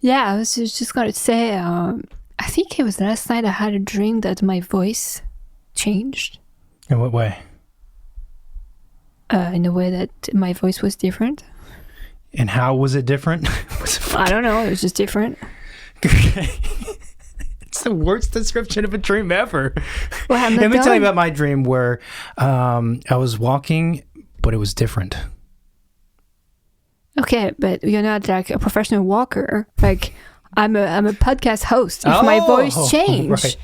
Yeah, I was just going to say, I think it was last night I had a dream that my voice changed. In what way? In a way that my voice was different. And how was it different? I don't know. It was just different. It's the worst description of a dream ever. Well, Let me tell you about my dream where I was walking, but it was different. Okay, but you're not like a professional walker. Like I'm a podcast host. If my voice changed, right.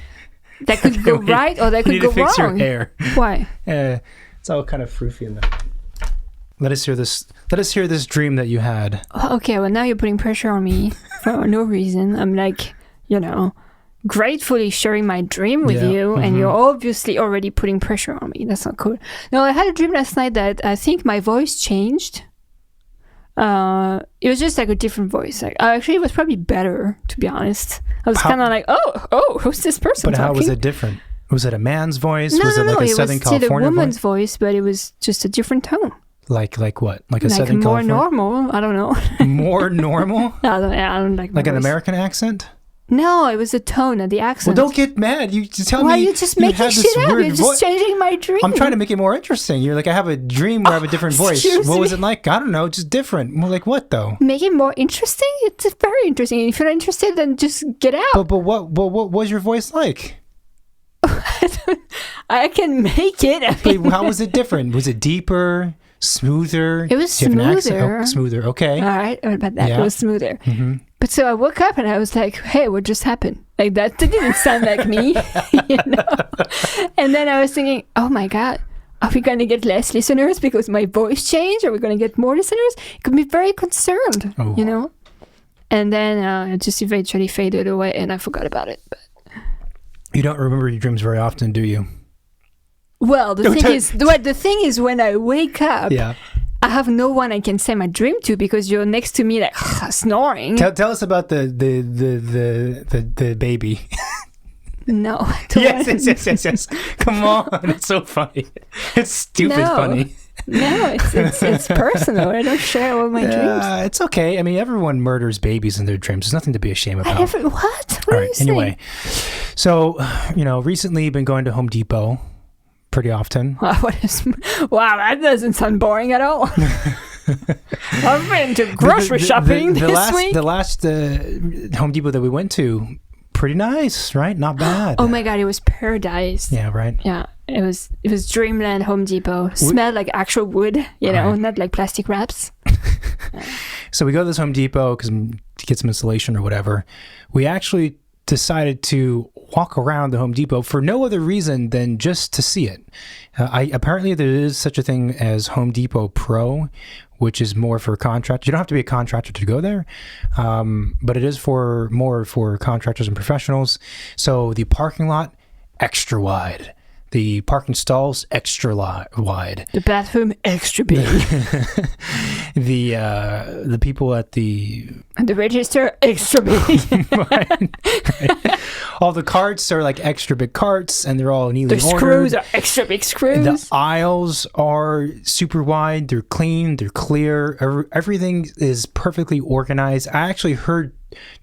that could go right or that could go wrong. You need to fix your hair. Why? It's all kind of froofy in there. Let us hear this. Let us hear this dream that you had. Okay, well now you're putting pressure on me for no reason. I'm like, gratefully sharing my dream with you, and you're obviously already putting pressure on me. That's not cool. No, I had a dream last night that I think my voice changed. It was just like a different voice. Like actually, it was probably better, to be honest. I was kind of like, oh, who's this person? But talking? How was it different? Was it a man's voice? No, was it like a it Southern was still California a woman's voice, but it was just a different tone. Like what? Like a Southern more California? Normal. I don't know. More normal? I don't like an voice. American accent? No, it was the tone of the accent. Well, don't get mad. You just tell me. Why are you just making shit up? You're just changing my dream. I'm trying to make it more interesting. You're like, I have a dream where I have a different voice. What was it like? I don't know, just different. Well, like what though? Make it more interesting? It's very interesting. If you're not interested, then just get out. But what was your voice like? I can make it. How was it different? Was it deeper? Smoother? It was smoother. Smoother, okay. All right, what about that? Yeah. It was smoother. Mm-hmm. But so I woke up and I was like, hey, what just happened? Like that didn't sound like me, And then I was thinking, oh my God, are we going to get less listeners because my voice changed? Are we going to get more listeners? It could be very concerned, And then it just eventually faded away and I forgot about it. But you don't remember your dreams very often, do you? Well, the thing is, when I wake up, I have no one I can say my dream to because you're next to me, like snoring. Tell us about the baby. No. Yes. Come on, it's so funny. It's stupid funny. No, it's personal. I don't share all my dreams. It's okay. I mean, everyone murders babies in their dreams. There's nothing to be ashamed about. What? What are you saying? Anyway, so recently been going to Home Depot. Pretty often. Wow, that doesn't sound boring at all. I've been to grocery shopping this week. The last Home Depot that we went to, pretty nice, right? Not bad. Oh my God, it was paradise. Yeah, right. Yeah, it was Dreamland Home Depot. Smelled like actual wood, not like plastic wraps. So we go to this Home Depot to get some insulation or whatever. We actually decided to walk around the Home Depot for no other reason than just to see it. Apparently there is such a thing as Home Depot Pro, which is more for contractors. You don't have to be a contractor to go there, but it is more for contractors and professionals. So the parking lot, extra wide. The parking stalls, extra wide. The bathroom, extra big. The people at the register, extra big. right. All the carts are like extra big carts, and they're all neatly ordered. The screws are extra big screws. The aisles are super wide. They're clean. They're clear. Everything is perfectly organized. I actually heard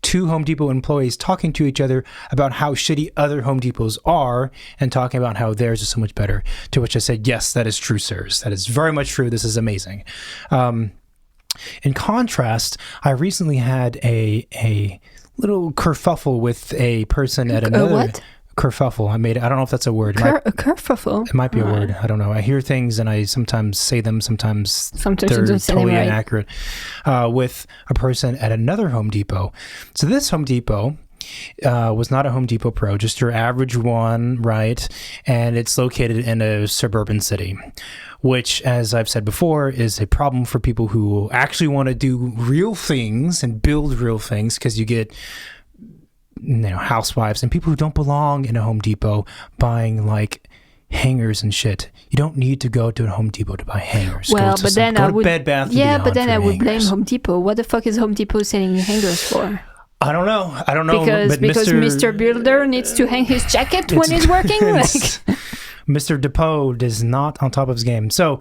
2 Home Depot employees talking to each other about how shitty other Home Depots are and talking about how theirs is so much better, to which I said, yes, that is true, sirs. That is very much true. This is amazing. In contrast, I recently had a little kerfuffle with a person at another... What? Kerfuffle. I don't know if that's a word. A kerfuffle? It might be a word. I don't know. I hear things and I sometimes say them. Sometimes they're totally inaccurate. With a person at another Home Depot. So this Home Depot was not a Home Depot Pro, just your average one, right? And it's located in a suburban city, which, as I've said before, is a problem for people who actually want to do real things and build real things, because you get housewives and people who don't belong in a Home Depot buying like hangers and shit. You don't need to go to a Home Depot to buy hangers. Well, but then I would Bed Bath. Yeah, but then I would blame Home Depot. What the fuck is Home Depot selling hangers for? I don't know. Because Mr. Builder needs to hang his jacket when he's working. Mr. Depot is not on top of his game. So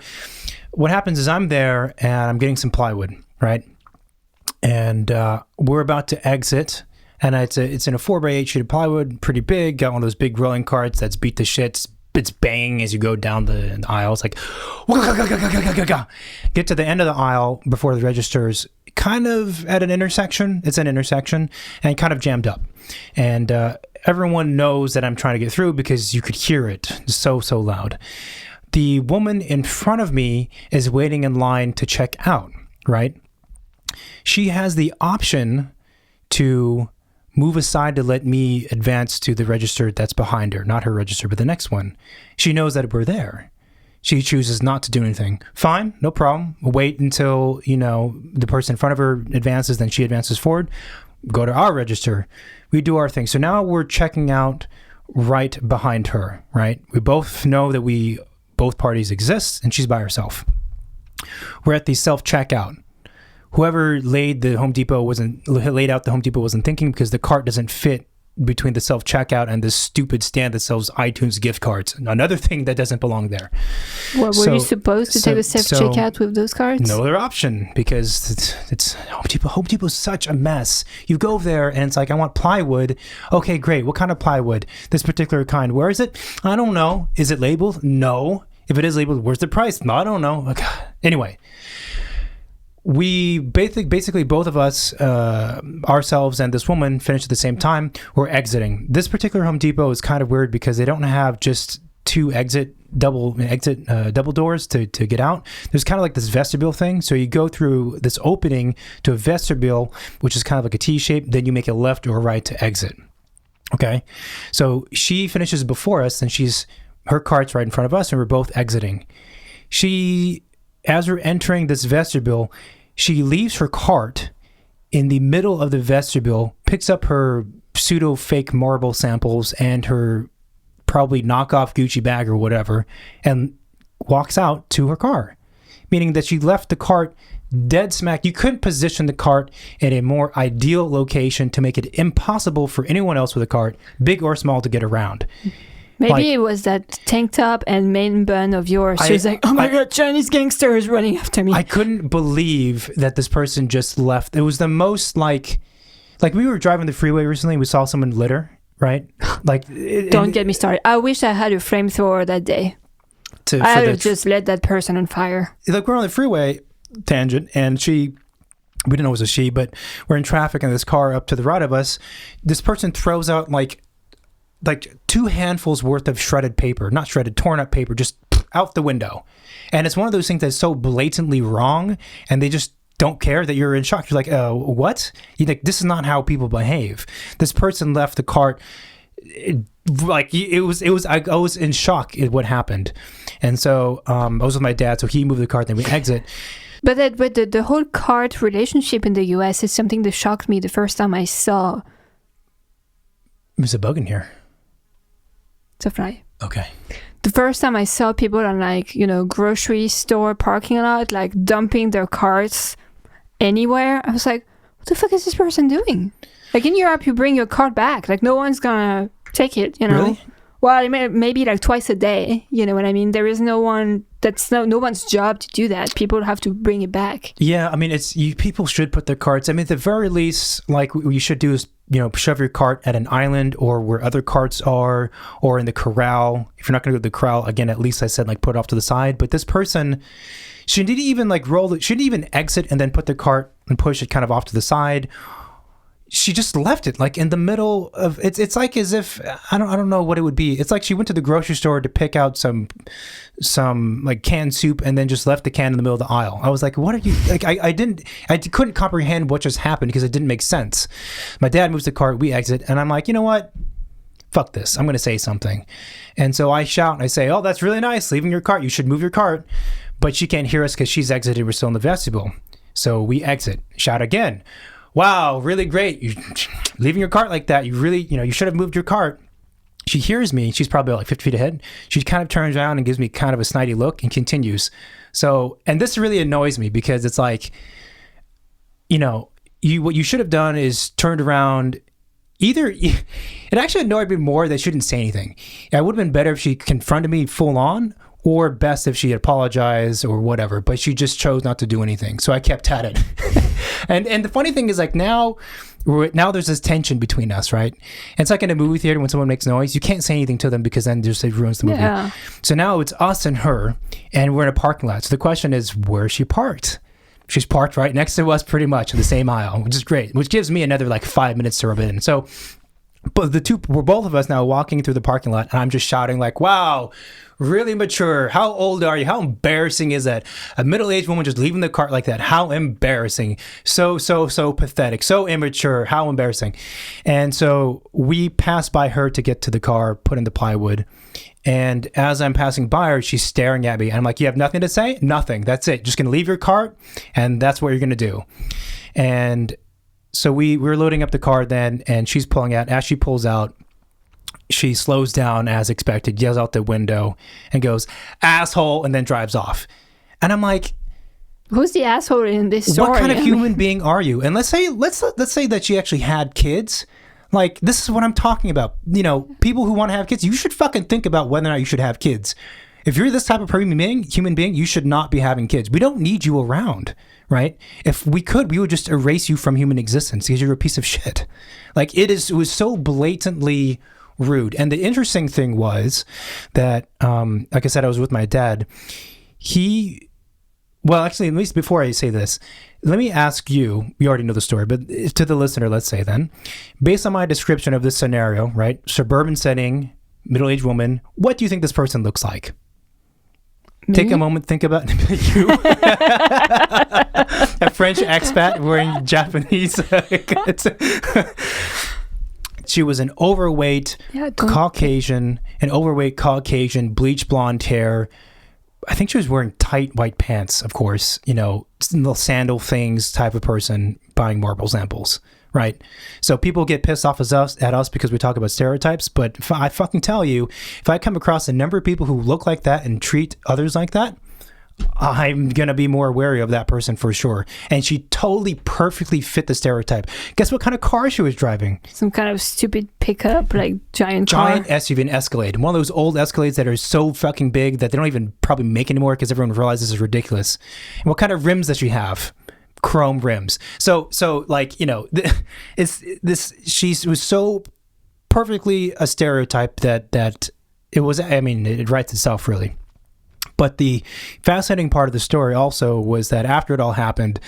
what happens is I'm there and I'm getting some plywood, right? And we're about to exit. And it's in a 4x8 sheet of plywood, pretty big. Got one of those big rolling carts that's beat to shit. It's banging as you go down the aisle. It's like, get to the end of the aisle before the registers, kind of at an intersection. It's an intersection and kind of jammed up. And everyone knows that I'm trying to get through because you could hear it so loud. The woman in front of me is waiting in line to check out, right? She has the option to move aside to let me advance to the register that's behind her. Not her register, but the next one. She knows that we're there. She chooses not to do anything. Fine, no problem. We'll wait until, the person in front of her advances, then she advances forward. Go to our register. We do our thing. So now we're checking out right behind her, right? We both know that both parties exist, and she's by herself. We're at the self-checkout. Whoever laid out the Home Depot wasn't thinking, because the cart doesn't fit between the self-checkout and this stupid stand that sells iTunes gift cards. Another thing that doesn't belong there. Well, were you supposed to take a self-checkout with those cards? No other option, because it's Home Depot. Home Depot's such a mess. You go there and it's like, I want plywood. Okay, great. What kind of plywood? This particular kind. Where is it? I don't know. Is it labeled? No. If it is labeled, where's the price? No, I don't know. Anyway. We basically both of us, ourselves and this woman, finished at the same time. We're exiting. This particular Home Depot is kind of weird because they don't have just two double doors to get out. There's kind of like this vestibule thing. So you go through this opening to a vestibule, which is kind of like a T shape. Then you make a left or a right to exit. Okay. So she finishes before us, and her cart's right in front of us, and we're both exiting. As we're entering this vestibule, she leaves her cart in the middle of the vestibule, picks up her pseudo fake marble samples and her probably knockoff Gucci bag or whatever, and walks out to her car. Meaning that she left the cart dead smack. You couldn't position the cart in a more ideal location to make it impossible for anyone else with a cart, big or small, to get around. Maybe it was that tank top and main bun of yours. She was like, oh my God, Chinese gangster is running after me. I couldn't believe that this person just left. It was the most like we were driving the freeway recently. We saw someone litter, right? Don't get me started. I wish I had a flamethrower that day. I would have just lit that person on fire. Like, we're on the freeway tangent, and we didn't know it was a she, but we're in traffic, and this car up to the right of us, this person throws out like 2 handfuls worth of shredded paper, not shredded, torn up paper, just out the window. And it's one of those things that's so blatantly wrong, and they just don't care that you're in shock. You're like, what? This is not how people behave. This person left the cart. I was in shock at what happened. And so I was with my dad, so he moved the cart, then we exit. But the whole cart relationship in the US is something that shocked me the first time I saw. There's a bug in here. It's a fly. Okay. The first time I saw people on grocery store parking lot, dumping their carts anywhere, I was like, what the fuck is this person doing? In Europe, you bring your cart back. No one's gonna take it, Really? Well, maybe twice a day, you know what I mean? There is no one, that's no one's job to do that. People have to bring it back. Yeah, I mean, people should put their carts, at the very least, what you should do is, shove your cart at an island or where other carts are, or in the corral. If you're not going to go to the corral, again, at least I said, put it off to the side. But this person, she didn't even, roll it. She didn't even exit and then put the cart and push it kind of off to the side. She just left it in the middle of it's like as if I don't know what it would be. It's like she went to the grocery store to pick out some canned soup and then just left the can in the middle of the aisle. I was like, what are you I couldn't comprehend what just happened because it didn't make sense. My dad moves the cart, we exit, and I'm like, you know what? Fuck this. I'm going to say something. And so I shout and I say, oh, that's really nice. Leaving your cart. You should move your cart. But she can't hear us because she's exited. We're still in the vestibule. So we exit. Shout again. Wow, really great. You leaving your cart like that. You really, you should have moved your cart. She hears me. She's probably 50 feet ahead. She kind of turns around and gives me kind of a snidey look and continues. So, and this really annoys me because it's what you should have done is turned around. It actually annoyed me more that she didn't say anything. It would have been better if she confronted me full on, or best if she apologized or whatever, but she just chose not to do anything. So I kept at it. and the funny thing is, like, now there's this tension between us, right? And it's like in a movie theater when someone makes noise, you can't say anything to them because then it ruins the movie. Yeah. So now it's us and her, and we're in a parking lot. So the question is, where is she parked? She's parked right next to us pretty much in the same aisle, which is great, which gives me another like 5 minutes to rub it in. So, but we're both of us now walking through the parking lot, and I'm just shouting like, wow, really mature. How old are you? How embarrassing is that? A middle-aged woman just leaving the cart like that. How embarrassing. So pathetic. So immature. How embarrassing. And so we pass by her to get to the car, put in the plywood. And as I'm passing by her, she's staring at me. And I'm like, you have nothing to say? Nothing. That's it. Just going to leave your cart, and that's what you're going to do. And so we're loading up the car then, and she's pulling out. As she pulls out, she slows down as expected, yells out the window, and goes, asshole, and then drives off. And I'm like, who's the asshole in this story? What kind of human being are you? And let's say that she actually had kids. Like, this is what I'm talking about. You know, people who want to have kids, you should fucking think about whether or not you should have kids. If you're this type of human being, you should not be having kids. We don't need you around, right? If we could, we would just erase you from human existence because you're a piece of shit. Like, it was so blatantly rude. And the interesting thing was that, like I said, I was with my dad. Well, actually, at least before I say this, let me ask you, you already know the story, but to the listener, let's say then, based on my description of this scenario, right? Suburban setting, middle-aged woman, what do you think this person looks like? Me? Take a moment, think about you. A French expat wearing Japanese. She was an overweight Caucasian, bleach blonde hair. I think she was wearing tight white pants, of course, you know, little sandal things type of person buying marble samples, right? So people get pissed off at us because we talk about stereotypes, but I fucking tell you, if I come across a number of people who look like that and treat others like that, I'm going to be more wary of that person for sure. And she totally perfectly fit the stereotype. Guess what kind of car she was driving? Some kind of stupid pickup, like giant SUV, an Escalade. One of those old Escalades that are so fucking big that they don't even probably make anymore because everyone realizes it's ridiculous. And what kind of rims does she have? Chrome rims. So like, you know, she was so perfectly a stereotype that it was, I mean, it writes itself really. But the fascinating part of the story also was that after it all happened,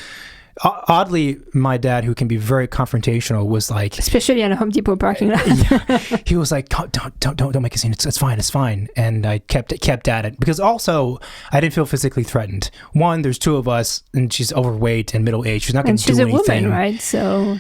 oddly, my dad, who can be very confrontational, was like, especially in a Home Depot parking lot. Yeah, he was like, don't make a scene. It's fine. And I kept at it because also I didn't feel physically threatened. One, there's two of us, and she's overweight and middle aged. She's not going to do anything. And she's a woman, right? So.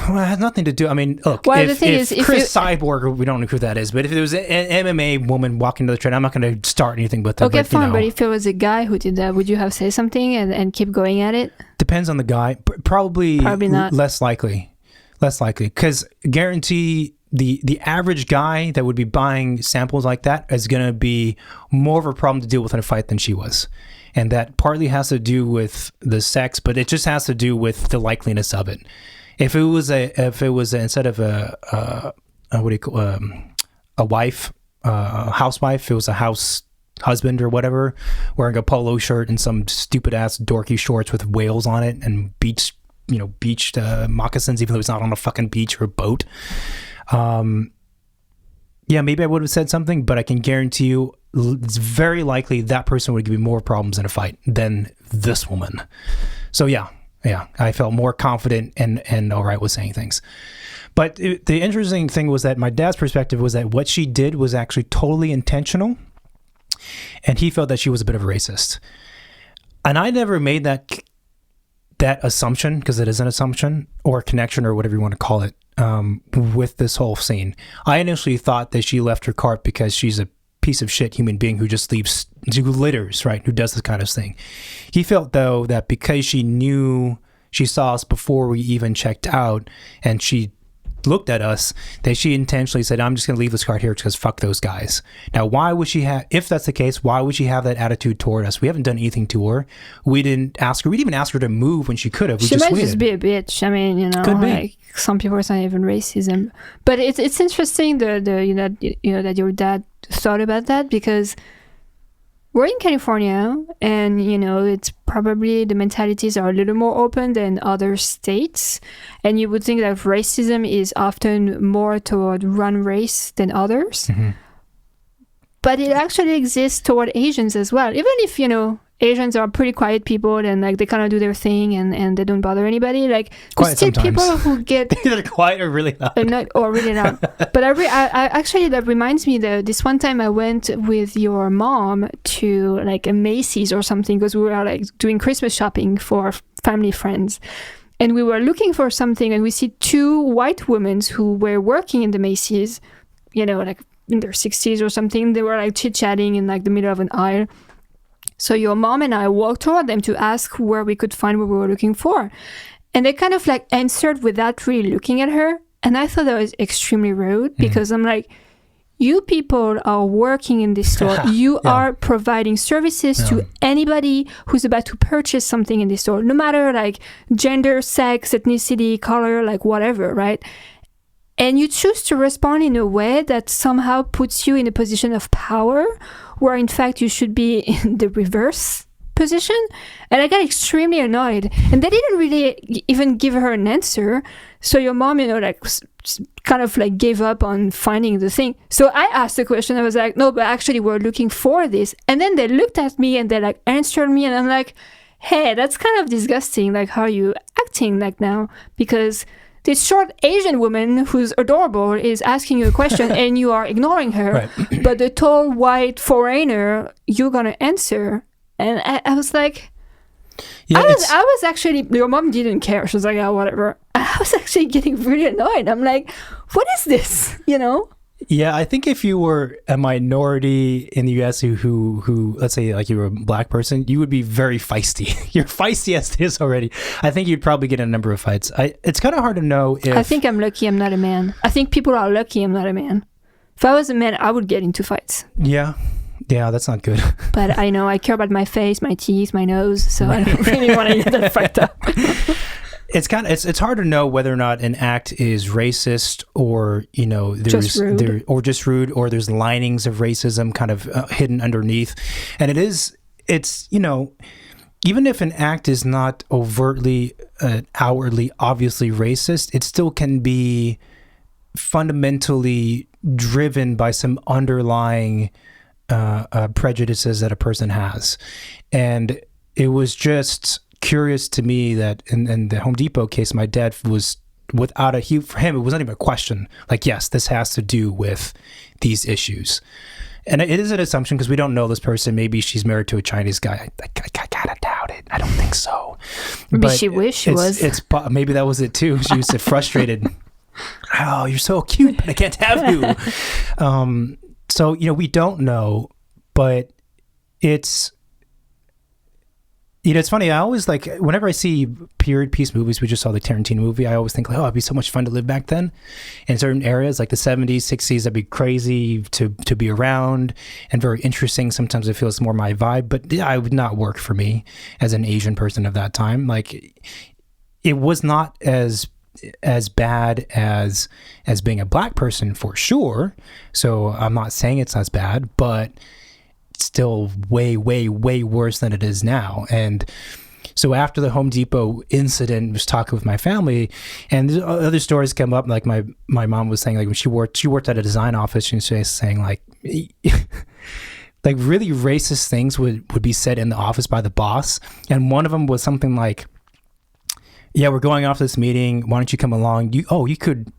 Well, it has nothing to do. I mean, look, if Chris Cyborg, we don't know who that is, but if there was an MMA woman walking to the train, I'm not going to start anything with her. Okay, but, fine, but if it was a guy who did that, would you have said something and keep going at it? Depends on the guy. Probably not. Less likely, because guarantee the average guy that would be buying samples like that is going to be more of a problem to deal with in a fight than she was. And that partly has to do with the sex, but it just has to do with the likeliness of it. If it was instead of a wife, housewife, it was a house husband or whatever, wearing a polo shirt and some stupid ass dorky shorts with whales on it and beached moccasins, even though he's not on a fucking beach or a boat. Yeah, maybe I would have said something, but I can guarantee you it's very likely that person would give me more problems in a fight than this woman. So yeah, I felt more confident and all right with saying things. But the interesting thing was that my dad's perspective was that what she did was actually totally intentional, and he felt that she was a bit of a racist. And I never made that assumption, because it is an assumption or connection or whatever you want to call it, with this whole scene. I initially thought that she left her cart because she's a piece of shit human being who just leaves, who litters, right? Who does this kind of thing. He felt, though, that because she saw us before we even checked out and she looked at us, that she intentionally said, I'm just going to leave this cart here because fuck those guys. Now, why would she have, if that's the case, why would she have that attitude toward us? We haven't done anything to her. We didn't even ask her to move when she could have. She might just be a bitch. I mean, could be. Some people are saying even racism. But it's interesting that your dad thought about that, because we're in California, and it's probably the mentalities are a little more open than other states, and you would think that racism is often more toward one race than others. Mm-hmm. But it actually exists toward Asians as well. Even if, Asians are pretty quiet people and like they kind of do their thing and they don't bother anybody. Like there's still sometimes. people who get either quiet or really loud. Or really loud. But I actually, that reminds me that this one time I went with your mom to like a Macy's or something, because we were like doing Christmas shopping for family friends. And we were looking for something, and we see two white women who were working in the Macy's, like in their 60s or something. They were like chit-chatting in like the middle of an aisle. So your mom and I walked toward them to ask where we could find what we were looking for. And they kind of like answered without really looking at her. And I thought that was extremely rude, because I'm like, you people are working in this store. You are providing services to anybody who's about to purchase something in this store, no matter like gender, sex, ethnicity, color, like whatever, right? And you choose to respond in a way that somehow puts you in a position of power, where in fact you should be in the reverse position. And I got extremely annoyed. And they didn't really even give her an answer. So your mom, kind of like gave up on finding the thing. So I asked the question. I was like, no, but actually we're looking for this. And then they looked at me and they like answered me. And I'm like, hey, that's kind of disgusting. Like, how are you acting like now? Because this short Asian woman who's adorable is asking you a question and you are ignoring her. Right. But the tall white foreigner, you're going to answer. And I was like, I was actually, your mom didn't care. She was like, oh, whatever. I was actually getting really annoyed. I'm like, what is this? Yeah, I think if you were a minority in the U.S. who let's say like you were a black person, you would be very feisty. You're feisty as it is already. I think you'd probably get in a number of fights. It's kind of hard to know if... I think I'm lucky I'm not a man. I think people are lucky I'm not a man. If I was a man, I would get into fights. Yeah, that's not good. But I know I care about my face, my teeth, my nose, so I don't really want to get that fucked up. It's hard to know whether or not an act is racist or just rude, or there's linings of racism kind of hidden underneath. And it's even if an act is not overtly outwardly obviously racist, it still can be fundamentally driven by some underlying prejudices that a person has. And it was just curious to me that in the Home Depot case, my dad was without for him, it was not even a question. Like, yes, this has to do with these issues. And it is an assumption because we don't know this person. Maybe she's married to a Chinese guy. I gotta doubt it. I don't think so. Maybe she wished she was. Maybe that was it too. She was frustrated. Oh, you're so cute, but I can't have you. So, we don't know, but it's funny. I always like, whenever I see period piece movies, we just saw the Tarantino movie, I always think like, oh, it'd be so much fun to live back then. In certain areas, like the 70s, 60s, that'd be crazy to be around and very interesting. Sometimes it feels more my vibe, but it would not work for me as an Asian person of that time. Like, it was not as bad as being a black person for sure. So I'm not saying it's as bad, but still way, way, way worse than it is now. And so after the Home Depot incident, I was talking with my family, and other stories come up. Like my mom was saying, like when she worked at a design office, she was saying like really racist things would be said in the office by the boss. And one of them was something like, yeah, we're going off this meeting. Why don't you come along? You could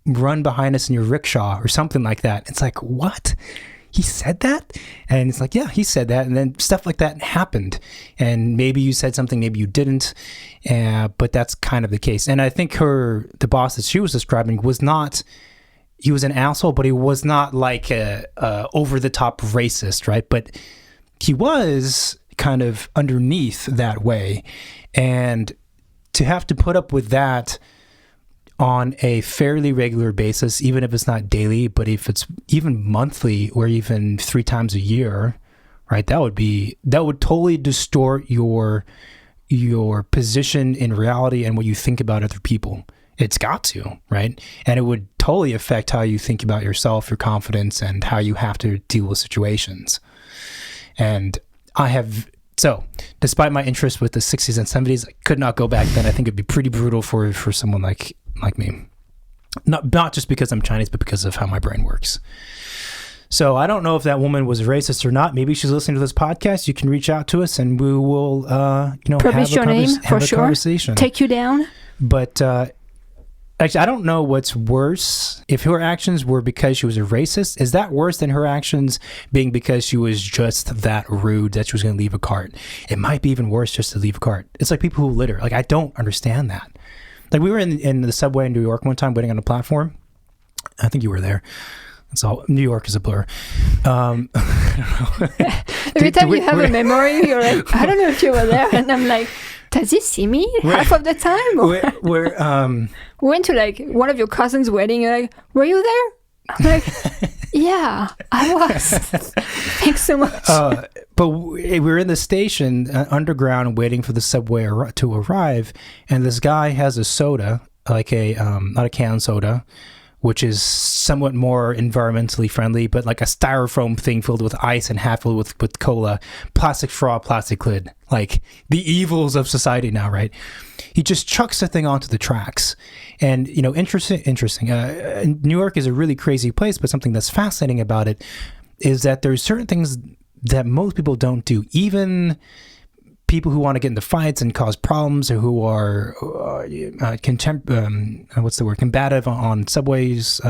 run behind us in your rickshaw or something like that. It's like, what? He said that? And it's like, yeah, he said that. And then stuff like that happened. And maybe you said something, maybe you didn't. But that's kind of the case. And I think the boss that she was describing he was an asshole, but he was not like a over the top racist, right? But he was kind of underneath that way. And to have to put up with that on a fairly regular basis, even if it's not daily, but if it's even monthly or even 3 times a year, right? That would totally distort your position in reality and what you think about other people. It's got to, right? And it would totally affect how you think about yourself, your confidence, and how you have to deal with situations. And so despite my interest with the 60s and 70s, I could not go back then. I think it'd be pretty brutal for someone like me. Not just because I'm Chinese, but because of how my brain works. So I don't know if that woman was racist or not. Maybe she's listening to this podcast. You can reach out to us and we will, publish your name for sure. Conversation. Take you down. But actually, I don't know what's worse. If her actions were because she was a racist, is that worse than her actions being because she was just that rude that she was going to leave a cart? It might be even worse just to leave a cart. It's like people who litter. Like, I don't understand that. Like, we were in the subway in New York one time waiting on the platform. I think you were there. That's all. New York is a blur. I don't know. Every time you have a memory, you're like, I don't know if you were there. And I'm like, does he see me half of the time? We went to like one of your cousin's wedding. You're like, were you there? I'm like, yeah, I was. Thanks so much. But we were in the station underground waiting for the subway to arrive. And this guy has a soda, like not a canned soda, which is somewhat more environmentally friendly, but like a styrofoam thing filled with ice and half filled with cola, plastic straw, plastic lid, like the evils of society now, right? He just chucks the thing onto the tracks. And, interesting. New York is a really crazy place, but something that's fascinating about it is that there's certain things that most people don't do. Even people who want to get into fights and cause problems, or who are combative on subways,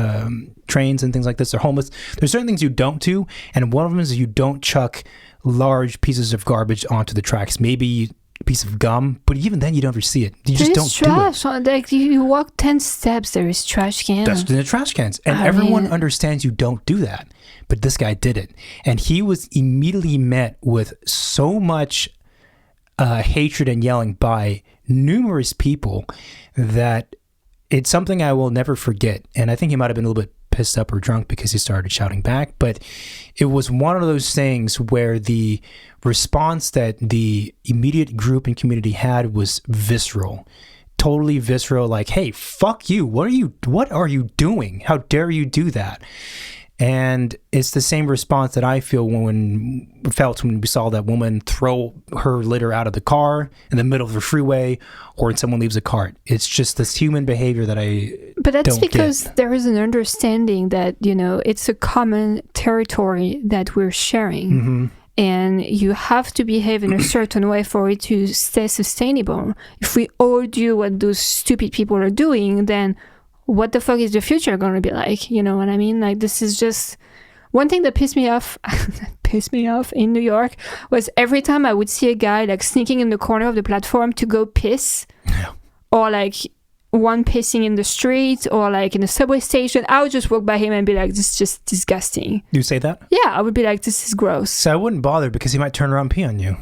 trains, and things like this. They're homeless. There's certain things you don't do, and one of them is you don't chuck large pieces of garbage onto the tracks. Maybe a piece of gum, but even then you don't ever see it. You just don't trash. do it. Like, you walk 10 steps, there is trash can. That's in the trash cans, and everyone understands you don't do that. But this guy did it, and he was immediately met with so much hatred and yelling by numerous people that it's something I will never forget. And I think he might have been a little bit pissed up or drunk because he started shouting back. But it was one of those things where the response that the immediate group and community had was visceral, totally visceral. Like, hey, fuck you. What are you doing? How dare you do that? And it's the same response that I felt when we saw that woman throw her litter out of the car in the middle of the freeway, or when someone leaves a cart. It's just this human behavior that But that's because there is an understanding that, it's a common territory that we're sharing. Mm-hmm. And you have to behave in a certain way for it to stay sustainable. If we all do what those stupid people are doing, then what the fuck is the future going to be like? You know what I mean? Like, this is just one thing that pissed me off in New York was every time I would see a guy like sneaking in the corner of the platform to go piss, or like one pissing in the street, or like in a subway station, I would just walk by him and be like, this is just disgusting. You say that? Yeah, I would be like, this is gross. So I wouldn't bother because he might turn around and pee on you.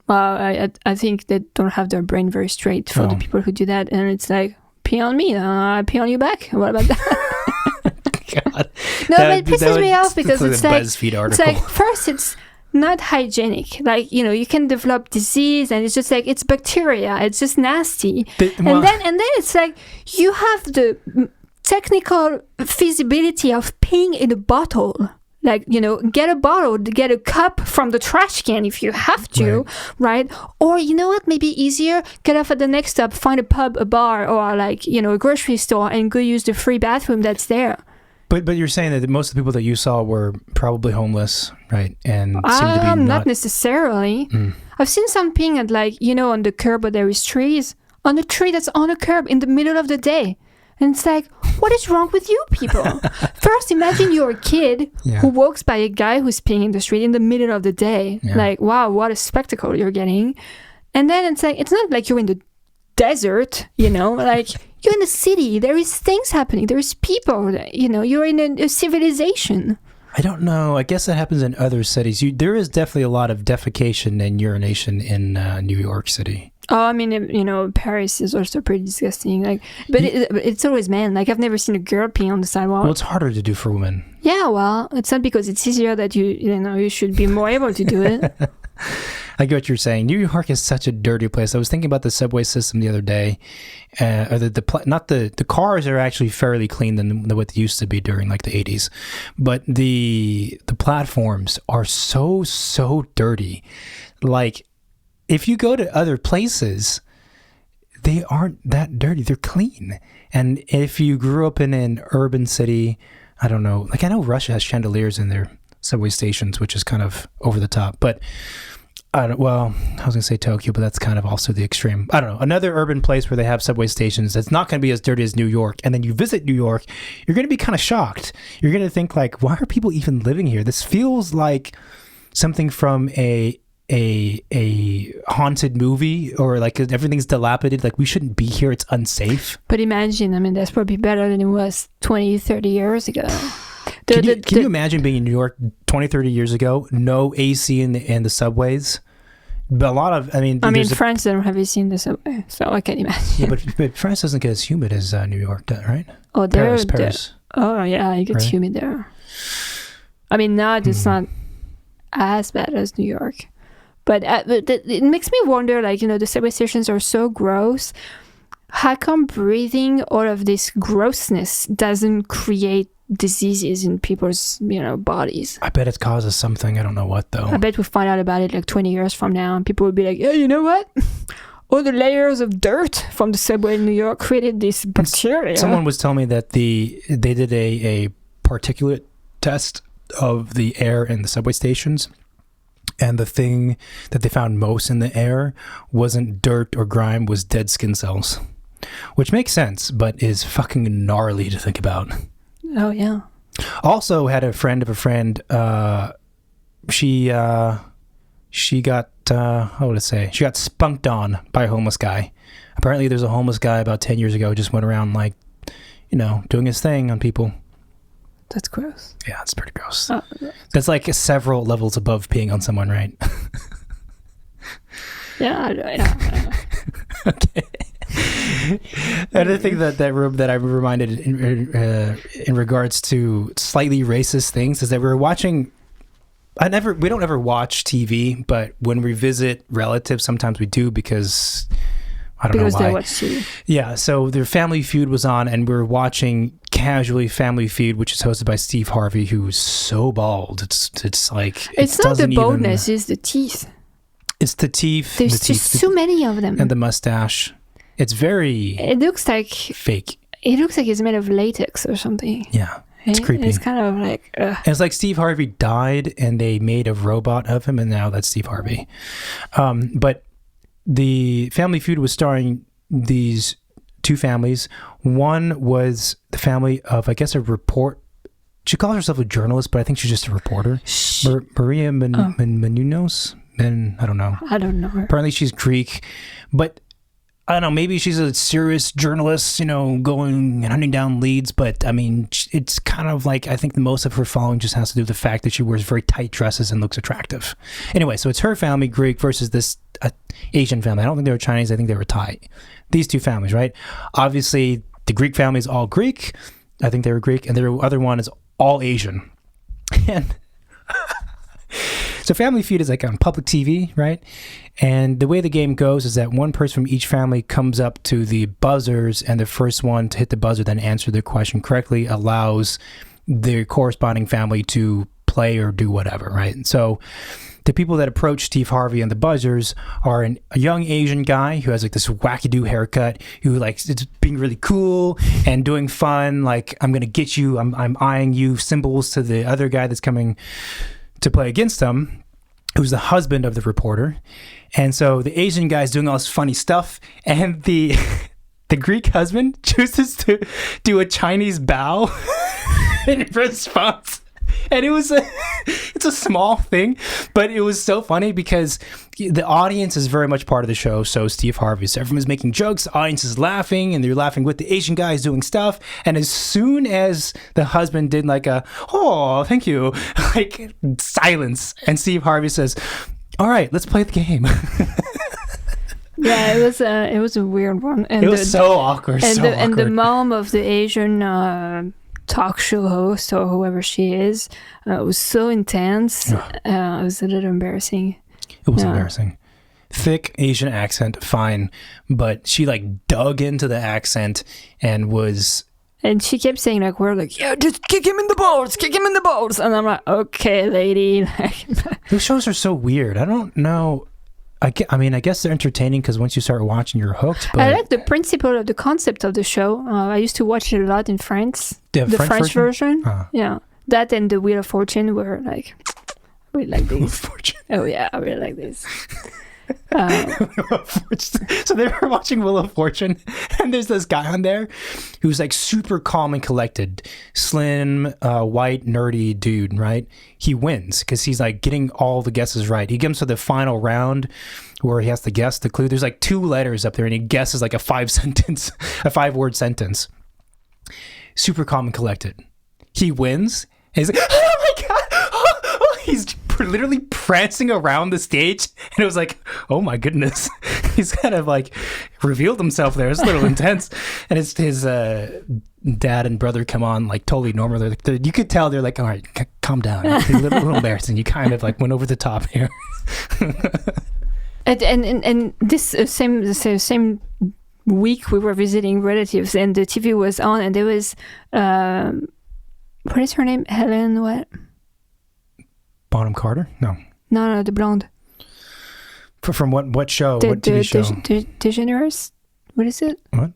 Well, I think they don't have their brain very straight for the people who do that. And it's like, pee on me, I pee on you back. What about that? God. No, but it pisses me off because it's like, BuzzFeed article. It's like, first, it's not hygienic. Like, you can develop disease, and it's just like, it's bacteria. It's just nasty. And then it's like, you have the technical feasibility of peeing in a bottle. Like, get a bottle, get a cup from the trash can if you have to, right? Or, you know what, maybe easier, get off at the next stop, find a pub, a bar, or like, a grocery store, and go use the free bathroom that's there. But you're saying that most of the people that you saw were probably homeless, right? And seem to be not necessarily. I've seen some peeing at like, on the curb where there is trees, on a tree that's on a curb in the middle of the day. And it's like, what is wrong with you people? First, imagine you're a kid who walks by a guy who's peeing in the street in the middle of the day. Yeah. Like, wow, what a spectacle you're getting. And then it's like, it's not like you're in the desert, like you're in a city. There is things happening. There is people, you're in a civilization. I don't know. I guess that happens in other cities. There is definitely a lot of defecation and urination in New York City. Oh, I mean, Paris is also pretty disgusting. Like, but it's always men. Like, I've never seen a girl pee on the sidewalk. Well, it's harder to do for women. Yeah, well, it's not because it's easier that you should be more able to do it. I get what you're saying. New York is such a dirty place. I was thinking about the subway system the other day. Or the cars are actually fairly clean than what they used to be during like the 80s. But the platforms are so dirty. Like, if you go to other places, they aren't that dirty. They're clean. And if you grew up in an urban city, I don't know. Like, I know Russia has chandeliers in their subway stations, which is kind of over the top. But, I was going to say Tokyo, but that's kind of also the extreme. I don't know. Another urban place where they have subway stations that's not going to be as dirty as New York. And then you visit New York, you're going to be kind of shocked. You're going to think, like, why are people even living here? This feels like something from a haunted movie, or like everything's dilapidated, like we shouldn't be here, it's unsafe. But imagine, I mean, that's probably better than it was 20, 30 years ago. Can you imagine being in New York 20, 30 years ago, no AC in the subways? But a lot of, I mean, France don't have AC in the subway, so I can imagine. Yeah, but France doesn't get as humid as New York does, right? Oh, Paris. Oh, yeah, it gets humid there. I mean, now it's not as bad as New York. But it makes me wonder, like, you know, the subway stations are so gross. How come breathing all of this grossness doesn't create diseases in people's, you know, bodies? I bet it causes something. I don't know what, though. I bet we'll find out about it like 20 years from now, and people will be like, yeah, you know what? All the layers of dirt from the subway in New York created this bacteria. Someone was telling me that they did a particulate test of the air in the subway stations. And the thing that they found most in the air wasn't dirt or grime, was dead skin cells. Which makes sense, but is fucking gnarly to think about. Oh, yeah. Also had a friend of a friend, she got, she got spunked on by a homeless guy. Apparently there's a homeless guy about 10 years ago who just went around, like, you know, doing his thing on people. That's gross. Yeah, it's pretty gross. That's like several levels above peeing on someone, right? Yeah. Okay. Another thing that I'm reminded in regards to slightly racist things is that we were watching. We don't ever watch TV, but when we visit relatives, sometimes we do because. I don't know why. Because they watch TV. Yeah, so their Family Feud was on, and we were watching casually Family Feud, which is hosted by Steve Harvey, who's so bald. It's like it's not the baldness, it's the teeth. It's the teeth. There's just so many of them, and the mustache. It's very. It looks like fake. It looks like it's made of latex or something. Yeah, it's creepy. It's kind of like. And it's like Steve Harvey died, and they made a robot of him, and now that's Steve Harvey. But. The Family Feud was starring these two families. One was the family of, I guess, a report. She calls herself a journalist, but I think she's just a reporter. Maria Menounos? I don't know. I don't know her. Apparently she's Greek, but I don't know, maybe she's a serious journalist, you know, going and hunting down leads, but I mean, it's kind of like, I think most of her following just has to do with the fact that she wears very tight dresses and looks attractive. Anyway, so it's her family, Greek, versus this Asian family. I don't think they were Chinese, I think they were Thai. These two families, right? Obviously, the Greek family is all Greek. I think they were Greek, and the other one is all Asian. And so Family Feud is like on public TV, right? And the way the game goes is that one person from each family comes up to the buzzers, and the first one to hit the buzzer, then answer the question correctly, allows the corresponding family to play or do whatever, right? And so the people that approach Steve Harvey and the buzzers are a young Asian guy who has like this wacky-do haircut, who likes it's being really cool and doing fun, like, I'm going to get you, I'm eyeing you symbols to the other guy that's coming to play against him, who's the husband of the reporter. And so the Asian guy's doing all this funny stuff, and the Greek husband chooses to do a Chinese bow in response. And it's a small thing, but it was so funny because the audience is very much part of the show. So Steve Harvey, so everyone's making jokes, the audience is laughing, and they're laughing with the Asian guys doing stuff. And as soon as the husband did like oh, thank you, like silence, and Steve Harvey says, all right, let's play the game. Yeah, it was a weird one. And it was so awkward. And the mom of the Asian talk show host, or whoever she is, was so intense. It was a little embarrassing. It was embarrassing. Thick Asian accent, fine, but she like dug into the accent and was. And she kept saying like, "We're like, yeah, just kick him in the balls, kick him in the balls." And I'm like, "Okay, lady." Those shows are so weird. I don't know. I mean, I guess they're entertaining because once you start watching, you're hooked. But I like the principle of the concept of the show. I used to watch it a lot in France. The French version? Uh-huh. Yeah. That and the Wheel of Fortune were like, I really like Wheel of these. Fortune. Oh yeah, I really like this. So they were watching Wheel of Fortune, and there's this guy on there who's like super calm and collected, slim, white, nerdy dude, right? He wins because he's like getting all the guesses right. He comes to the final round where he has to guess the clue. There's like 2 letters up there, and he guesses like a 5-word sentence. Super calm and collected. He wins, and he's like, "Oh my god!" He's literally prancing around the stage, and it was like, oh my goodness. He's kind of like revealed himself there. It's a little intense. And his dad and brother come on like totally normal. They're like, you could tell they're like, all right, calm down. It's a little embarrassing. You kind of like went over the top here. and this same week we were visiting relatives, and the TV was on, and there was what is her name? Helen what? Bonham Carter? No, the blonde. From what show? What TV show? DeGeneres? What is it? What?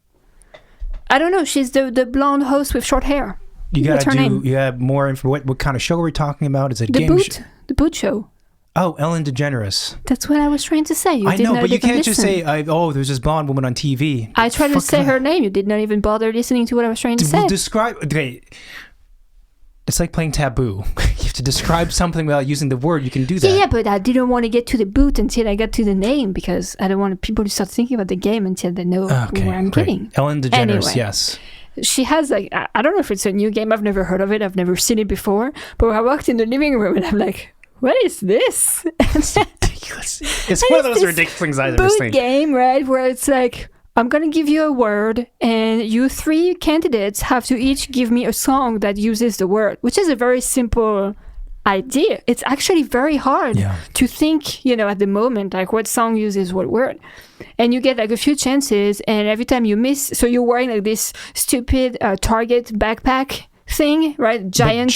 I don't know. She's the blonde host with short hair. What's her name? You have more info. What kind of show are we talking about? Is it the Boot? The Boot Show. Oh, Ellen DeGeneres. That's what I was trying to say. I know, but you can't just say, there's this blonde woman on TV. I tried to say her name. You did not even bother listening to what I was trying to say. Okay. It's like playing Taboo. You have to describe something without using the word. You can do that. Yeah, but I didn't want to get to the boot until I got to the name, because I don't want people to start thinking about the game until they know where I'm getting. Ellen DeGeneres, anyway, yes. She has like, I don't know if it's a new game. I've never heard of it. I've never seen it before. But I walked in the living room and I'm like, what is this? It's ridiculous. It's one of those ridiculous things I've ever seen. Boot game, right? Where it's like, I'm going to give you a word, and you 3 candidates have to each give me a song that uses the word, which is a very simple idea. It's actually very hard to think, at the moment, like what song uses what word. And you get like a few chances, and every time you miss, so you're wearing like this stupid Target backpack thing, right? Giant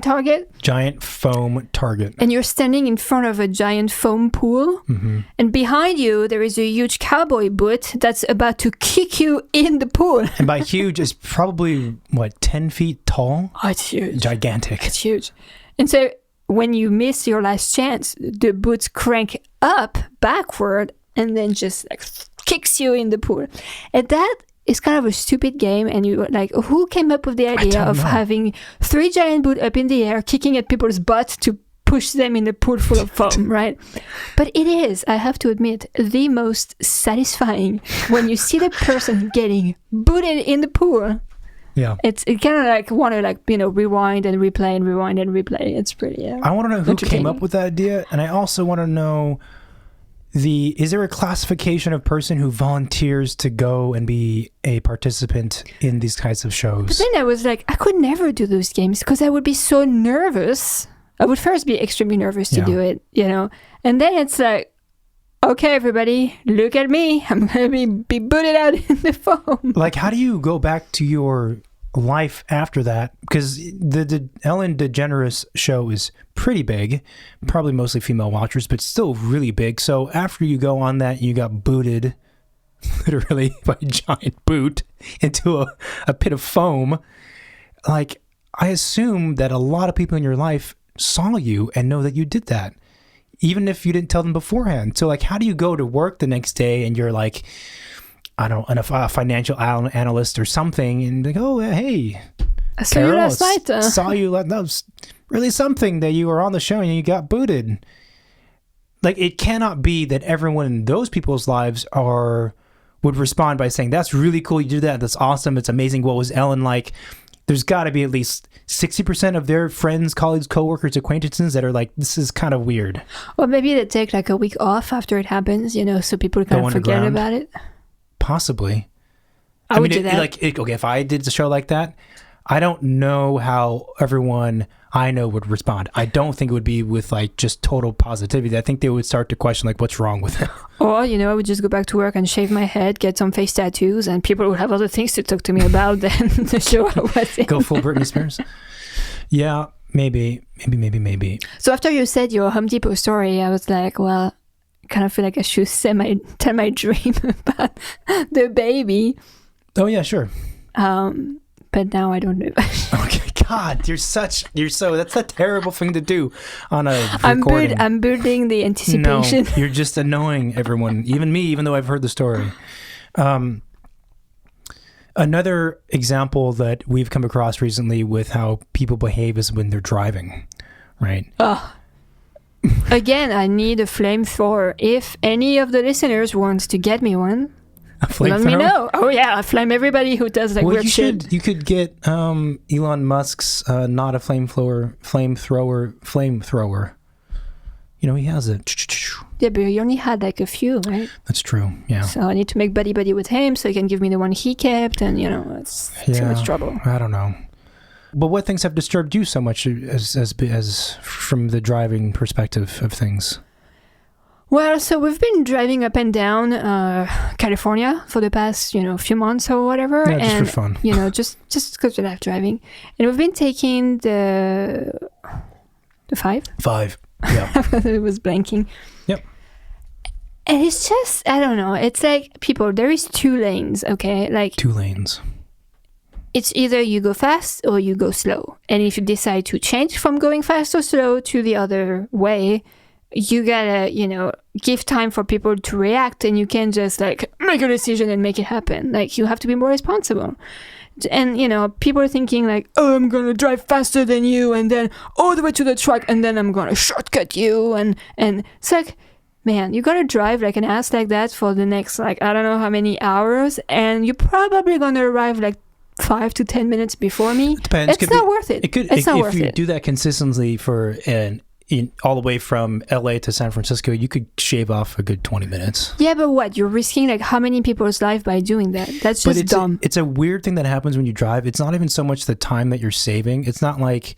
Target. Giant foam Target. And you're standing in front of a giant foam pool. Mm-hmm. And behind you, there is a huge cowboy boot that's about to kick you in the pool. And by huge, it's probably, 10 feet tall? Oh, it's huge. Gigantic. It's huge. And so when you miss your last chance, the boots crank up backward and then just like kicks you in the pool. And that is kind of a stupid game, and you like, who came up with the idea of having 3 giant boots up in the air kicking at people's butts to push them in the pool full of foam, right? But it is, I have to admit, the most satisfying when you see the person getting booted in the pool. Yeah, it kind of like want to rewind and replay and rewind and replay. It's pretty. I want to know who came up with that idea, and I also want to know. Is there a classification of person who volunteers to go and be a participant in these kinds of shows? But then I was like, I could never do those games because I would be so nervous. I would first be extremely nervous to do it, and then it's like, okay, everybody, look at me. I'm going to be booted out in the foam. Like, how do you go back to your life after that? Because the Ellen DeGeneres show is pretty big, probably mostly female watchers, but still really big. So after you go on that, you got booted literally by a giant boot into a pit of foam. Like, I assume that a lot of people in your life saw you and know that you did that, even if you didn't tell them beforehand. So like, how do you go to work the next day and you're like, I don't know, a financial analyst or something, and like, oh, hey, I saw you last night. That was really something that you were on the show and you got booted. Like, it cannot be that everyone in those people's lives would respond by saying, that's really cool, you did that, that's awesome, it's amazing. What was Ellen like? There's got to be at least 60% of their friends, colleagues, coworkers, acquaintances that are like, this is kind of weird. Or maybe they take like a week off after it happens, so people kind of forget about it. Possibly. I would do that. Okay, if I did a show like that, I don't know how everyone I know would respond. I don't think it would be with like just total positivity. I think they would start to question like, what's wrong with him? Or, you know, I would just go back to work and shave my head, get some face tattoos, and people would have other things to talk to me about than the show I was in. Go full Britney Spears? Yeah, maybe. So after you said your Home Depot story, I was like, well, I kind of feel like I should tell my dream about the baby. Oh, yeah, sure. But now I don't know. Okay, God, that's a terrible thing to do on a recording. I'm building the anticipation. No, you're just annoying everyone, even me, even though I've heard the story. Another example that we've come across recently with how people behave is when they're driving, right? Oh. Again, I need a flamethrower. If any of the listeners wants to get me one, let me know. Oh yeah, I flame everybody who does like weird shit. You could get Elon Musk's not a flamethrower. You know, he has it. Yeah, but he only had like a few, right? That's true, yeah. So I need to make buddy with him so he can give me the one he kept, and you know, it's too much trouble. I don't know. But what things have disturbed you so much as from the driving perspective of things? Well, so we've been driving up and down California for the past, few months or whatever. Yeah, just for fun. Just because we like driving. And we've been taking the 5. 5, yeah. It was blanking. Yep. And it's just, I don't know. It's like, people, there is 2 lanes, okay? Like 2 lanes. It's either you go fast or you go slow. And if you decide to change from going fast or slow to the other way, you gotta, give time for people to react, and you can't just like make a decision and make it happen. Like, you have to be more responsible. And, people are thinking like, oh, I'm gonna drive faster than you and then all the way to the truck and then I'm gonna shortcut you. And it's like, man, you gotta drive like an ass like that for the next, like, I don't know how many hours. And you're probably gonna arrive like 5 to 10 minutes before me. It depends. It's not worth it. It's not worth it. If you do that consistently for all the way from LA to San Francisco, you could shave off a good 20 minutes. Yeah, but what? You're risking like how many people's life by doing that? That's just dumb. It's a weird thing that happens when you drive. It's not even so much the time that you're saving. It's not like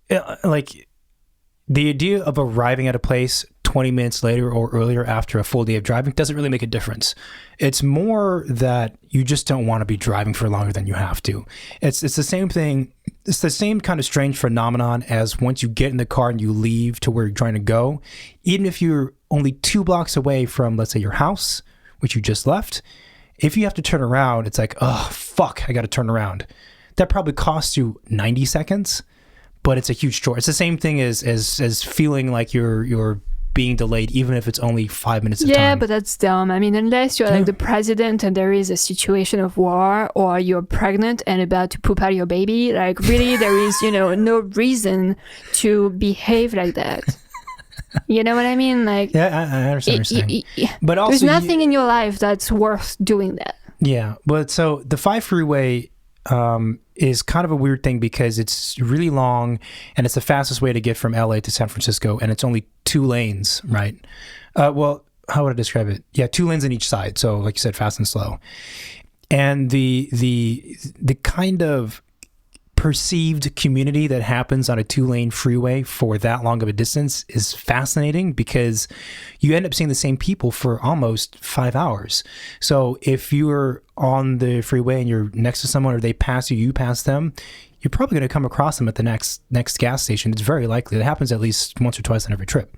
the idea of arriving at a place 20 minutes later or earlier after a full day of driving doesn't really make a difference. It's more that you just don't want to be driving for longer than you have to. It's the same thing. It's the same kind of strange phenomenon as once you get in the car and you leave to where you're trying to go, even if you're only 2 blocks away from, let's say, your house, which you just left, if you have to turn around, it's like, oh, fuck, I got to turn around. That probably costs you 90 seconds, but it's a huge chore. It's the same thing as feeling like you're being delayed, even if it's only 5 minutes of time. Yeah, but that's dumb. I mean, unless you're like the president and there is a situation of war, or you're pregnant and about to poop out your baby, like really there is, no reason to behave like that. You know what I mean? Like, yeah, I understand what you're saying. But also, there's nothing in your life that's worth doing that. Yeah, but so the 5 freeway is kind of a weird thing because it's really long and it's the fastest way to get from LA to San Francisco, and it's only 2 lanes, right? Well, how would I describe it? Yeah, 2 lanes on each side. So like you said, fast and slow. And the kind of perceived community that happens on a 2-lane freeway for that long of a distance is fascinating because you end up seeing the same people for almost 5 hours. So if you're on the freeway and you're next to someone, or they pass you, you pass them, you're probably going to come across them at the next gas station. It's very likely. It happens at least once or twice on every trip.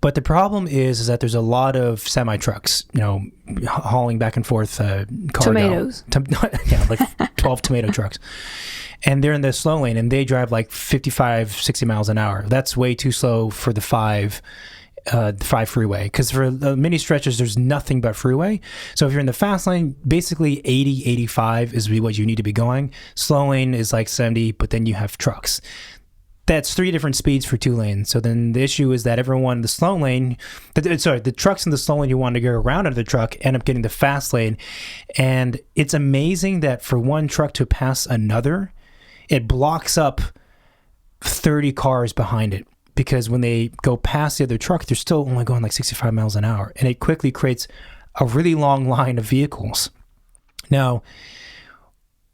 But the problem is that there's a lot of semi-trucks, hauling back and forth cargo. Tomatoes. Yeah, like 12 tomato trucks. And they're in the slow lane, and they drive like 55, 60 miles an hour. That's way too slow for the 5 freeway. Because for mini stretches, there's nothing but freeway. So if you're in the fast lane, basically 80, 85 is what you need to be going. Slow lane is like 70, but then you have trucks. That's 3 different speeds for 2 lanes. So then the issue is that everyone in the slow lane, the trucks in the slow lane who want to go around under the truck end up getting the fast lane. And it's amazing that for one truck to pass another, it blocks up 30 cars behind it. Because when they go past the other truck, they're still only going like 65 miles an hour. And it quickly creates a really long line of vehicles. Now,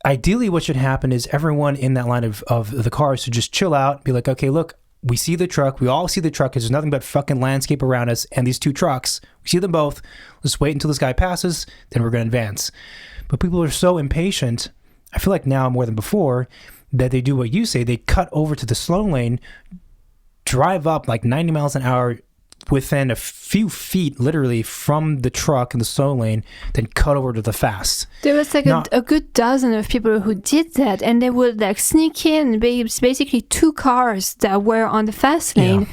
ideally what should happen is everyone in that line of the cars should just chill out, be like, okay, look, we see the truck. We all see the truck because there's nothing but fucking landscape around us and these two trucks. We see them both. Let's wait until this guy passes, then we're going to advance. But people are so impatient, I feel like now more than before, that they do what you say. They cut over to the slow lane, drive up like 90 miles an hour within a few feet, literally, from the truck in the slow lane, then cut over to the fast. There was like a good dozen of people who did that, and they would like sneak in basically two cars that were on the fast lane,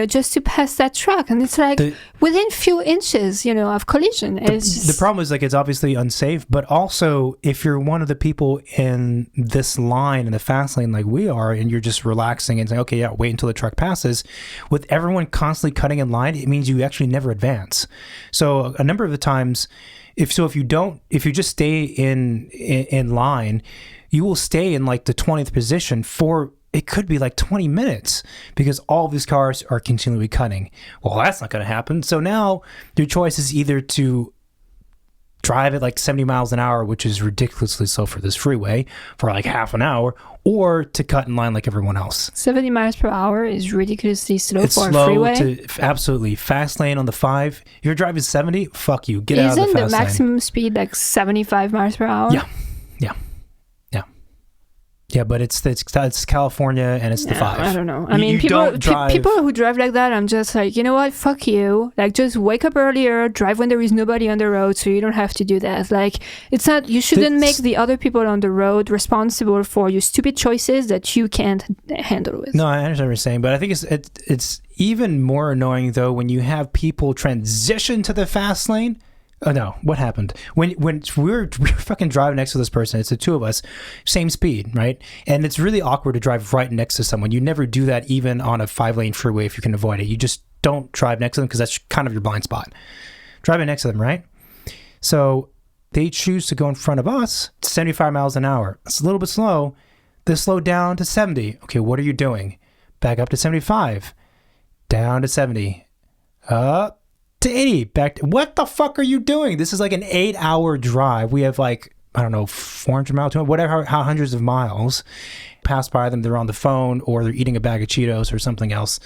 just to pass that truck. And it's like within few inches, of collision. The problem is like it's obviously unsafe, but also if you're one of the people in this line, in the fast lane like we are, and you're just relaxing and saying, okay, yeah, wait until the truck passes, with everyone constantly cutting in line, it means you actually never advance. So a number of the times, if you just stay in line, you will stay in like the 20th position for it could be like 20 minutes because all of these cars are continually cutting. Well, that's not going to happen. So now your choice is either to drive at like 70 miles an hour, which is ridiculously slow for this freeway, for like half an hour, or to cut in line like everyone else. 70 miles per hour is ridiculously slow for a freeway. Absolutely. Fast lane on the 5. If you're driving 70, fuck you. Get out of the fast lane. Isn't the maximum speed like 75 miles per hour? Yeah, but it's California and it's the 5. I don't know. I mean, people who drive like that, I'm just like, you know what? Fuck you. Like, just wake up earlier, drive when there is nobody on the road, so you don't have to do that. Like, it's not. You shouldn't make the other people on the road responsible for your stupid choices that you can't handle with. No, I understand what you're saying, but I think it's even more annoying though when you have people transition to the fast lane. Oh no! What happened when we were fucking driving next to this person? It's the two of us, same speed, right? And it's really awkward to drive right next to someone. You never do that, even on a 5-lane freeway, if you can avoid it. You just don't drive next to them because that's kind of your blind spot. Driving next to them, right? So they choose to go in front of us, 75 miles an hour. It's a little bit slow. They slow down to 70. Okay, what are you doing? Back up to 75. Down to 70. Up to 80. Back to, what the fuck are you doing? This is like an 8-hour drive. We have like, I don't know, 400 miles, whatever, how hundreds of miles. Pass by them, they're on the phone or they're eating a bag of Cheetos or something else.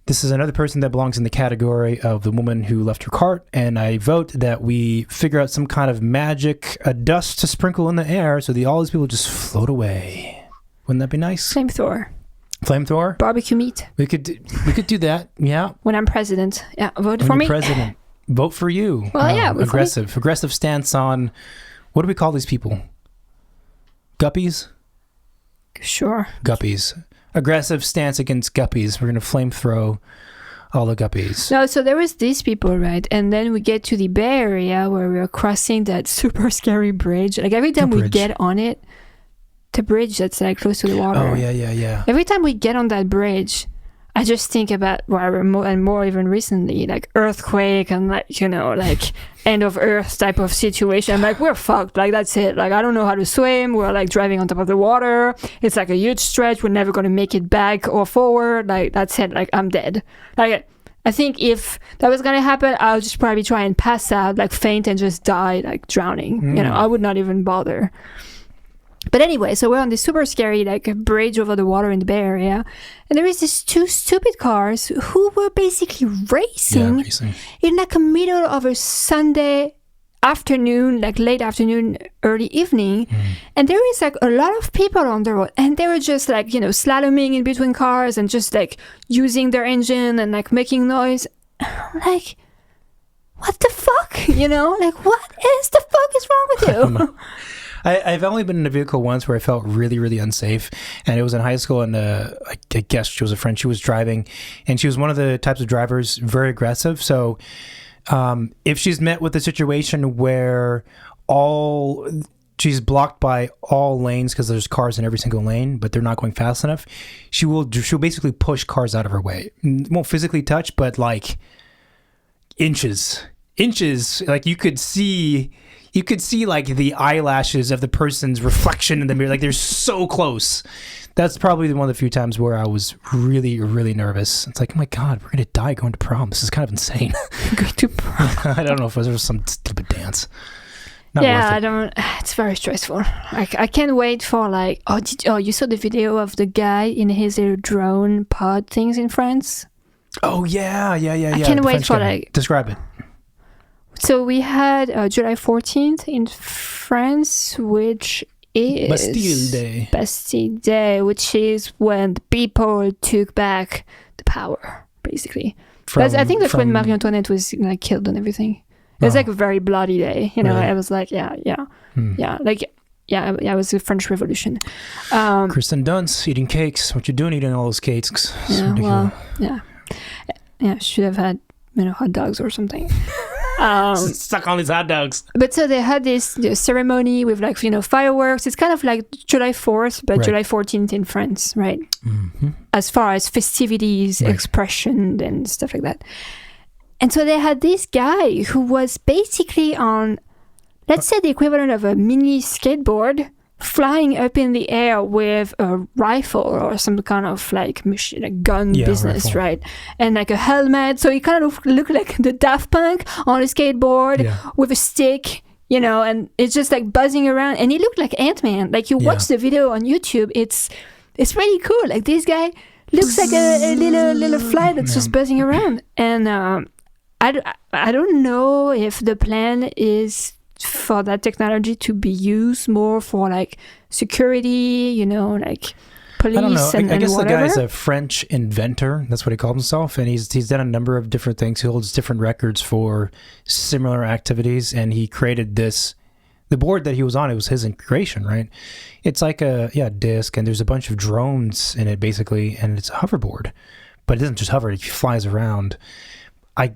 This is another person that belongs in the category of the woman who left her cart, and I vote that we figure out some kind of magic dust to sprinkle in the air so that all these people just float away. Wouldn't that be nice? Flamethrower? Barbecue meat. We could do that, yeah. When I'm president. Yeah, vote for me. President. Vote for you. Well, yeah. Aggressive stance on, what do we call these people? Guppies? Sure. Guppies. Aggressive stance against guppies. We're going to flamethrow all the guppies. No, so there was these people, right? And then we get to the Bay Area where we're crossing that super scary bridge. Like every time we get on it, the bridge that's like close to the water. Oh, yeah. Every time we get on that bridge, I just think about, more even recently, like earthquake and like, like end of earth type of situation. I'm like, we're fucked. Like, that's it. Like, I don't know how to swim. We're like driving on top of the water. It's like a huge stretch. We're never going to make it back or forward. Like, that's it. Like, I'm dead. Like, I think if that was going to happen, I'll just probably try and pass out, like faint and just die, like drowning. I would not even bother. But anyway, so we're on this super scary like bridge over the water in the Bay Area, and there is these two stupid cars who were basically racing in like a middle of a Sunday afternoon, like late afternoon, early evening, and there is like a lot of people on the road, and they were just like slaloming in between cars and just like using their engine and like making noise. Like, what the fuck? Like, what is the fuck is wrong with you? I've only been in a vehicle once where I felt really, really unsafe, and it was in high school, and I guess she was a friend. She was driving, and she was one of the types of drivers, very aggressive. So if she's met with a situation where she's blocked by all lanes because there's cars in every single lane, but they're not going fast enough, she'll basically push cars out of her way. Won't physically touch, but like inches. Like you could see like the eyelashes of the person's reflection in the mirror. Like they're so close. That's probably one of the few times where I was really, really nervous. It's like, oh my God, we're going to die going to prom. This is kind of insane. Going to prom. I don't know if there was some stupid dance. Not yeah, worth it. I don't. It's very stressful. I can't wait for like. You saw the video of the guy in his little drone pod things in France? Oh yeah. I can't wait for like. Describe it. So we had July 14th in France, which is Bastille Day, which is when the people took back the power, basically. I think that's when Marie Antoinette was like killed and everything. It was like a very bloody day, you know. Really? I was like, it was the French Revolution. Kristen Dunst eating cakes. What you doing eating all those cakes? Should have had hot dogs or something. Suck on these hot dogs. But so they had this ceremony with like fireworks. It's kind of like July 4th, but July 14th in France, right? Mm-hmm. As far as festivities, expression, and stuff like that. And so they had this guy who was basically on, let's say, the equivalent of a mini skateboard, flying up in the air with a rifle or some kind of like machine, like gun business, rifle. Right? And like a helmet. So he kind of looked like the Daft Punk on a skateboard with a stick, and it's just like buzzing around. And he looked like Ant-Man. Like you watch the video on YouTube, it's really cool. Like this guy looks like a little fly that's just buzzing around. And I don't know if the plan is for that technology to be used more for like security, like police. I don't know. I guess the guy's a French inventor. That's what he called himself, and he's done a number of different things. He holds different records for similar activities, and he created this. The board that he was on, it was his creation, right? It's like a disc, and there's a bunch of drones in it basically, and it's a hoverboard, but it doesn't just hover; it flies around.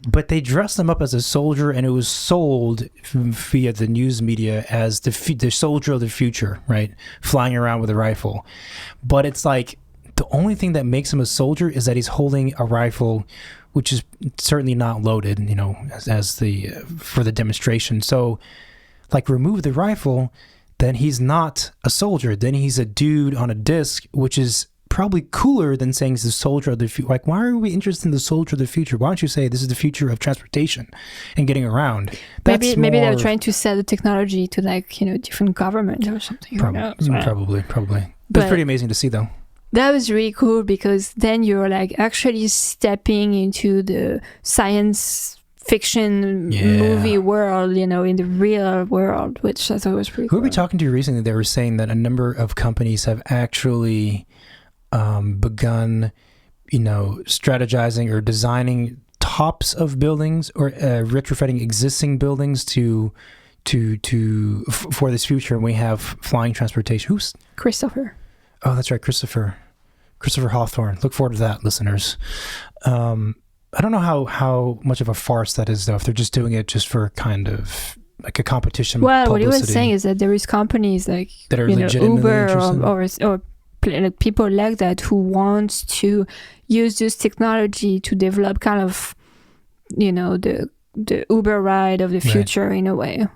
But they dressed him up as a soldier, and it was sold via the news media as the soldier of the future, right? Flying around with a rifle. But it's like the only thing that makes him a soldier is that he's holding a rifle, which is certainly not loaded, as for the demonstration. So, like, remove the rifle, then he's not a soldier. Then he's a dude on a disc, which is probably cooler than saying he's the soldier of the future. Like, why are we interested in the soldier of the future? Why don't you say this is the future of transportation and getting around? Maybe they're trying to sell the technology to different governments or something. Probably. But it's pretty amazing to see, though. That was really cool because then you're like actually stepping into the science fiction movie world, in the real world, which I thought was pretty cool. Who were we talking to recently? They were saying that a number of companies have actually begun, strategizing or designing tops of buildings or retrofitting existing buildings for this future. And we have flying transportation. Who's Christopher? Oh, that's right, Christopher Hawthorne. Look forward to that, listeners. I don't know how much of a farce that is, though. If they're just doing it just for kind of like a competition. Well, publicity. What he was saying is that there is companies like that are legitimately Uber or people like that who want to use this technology to develop kind of, the Uber ride of the future in a way,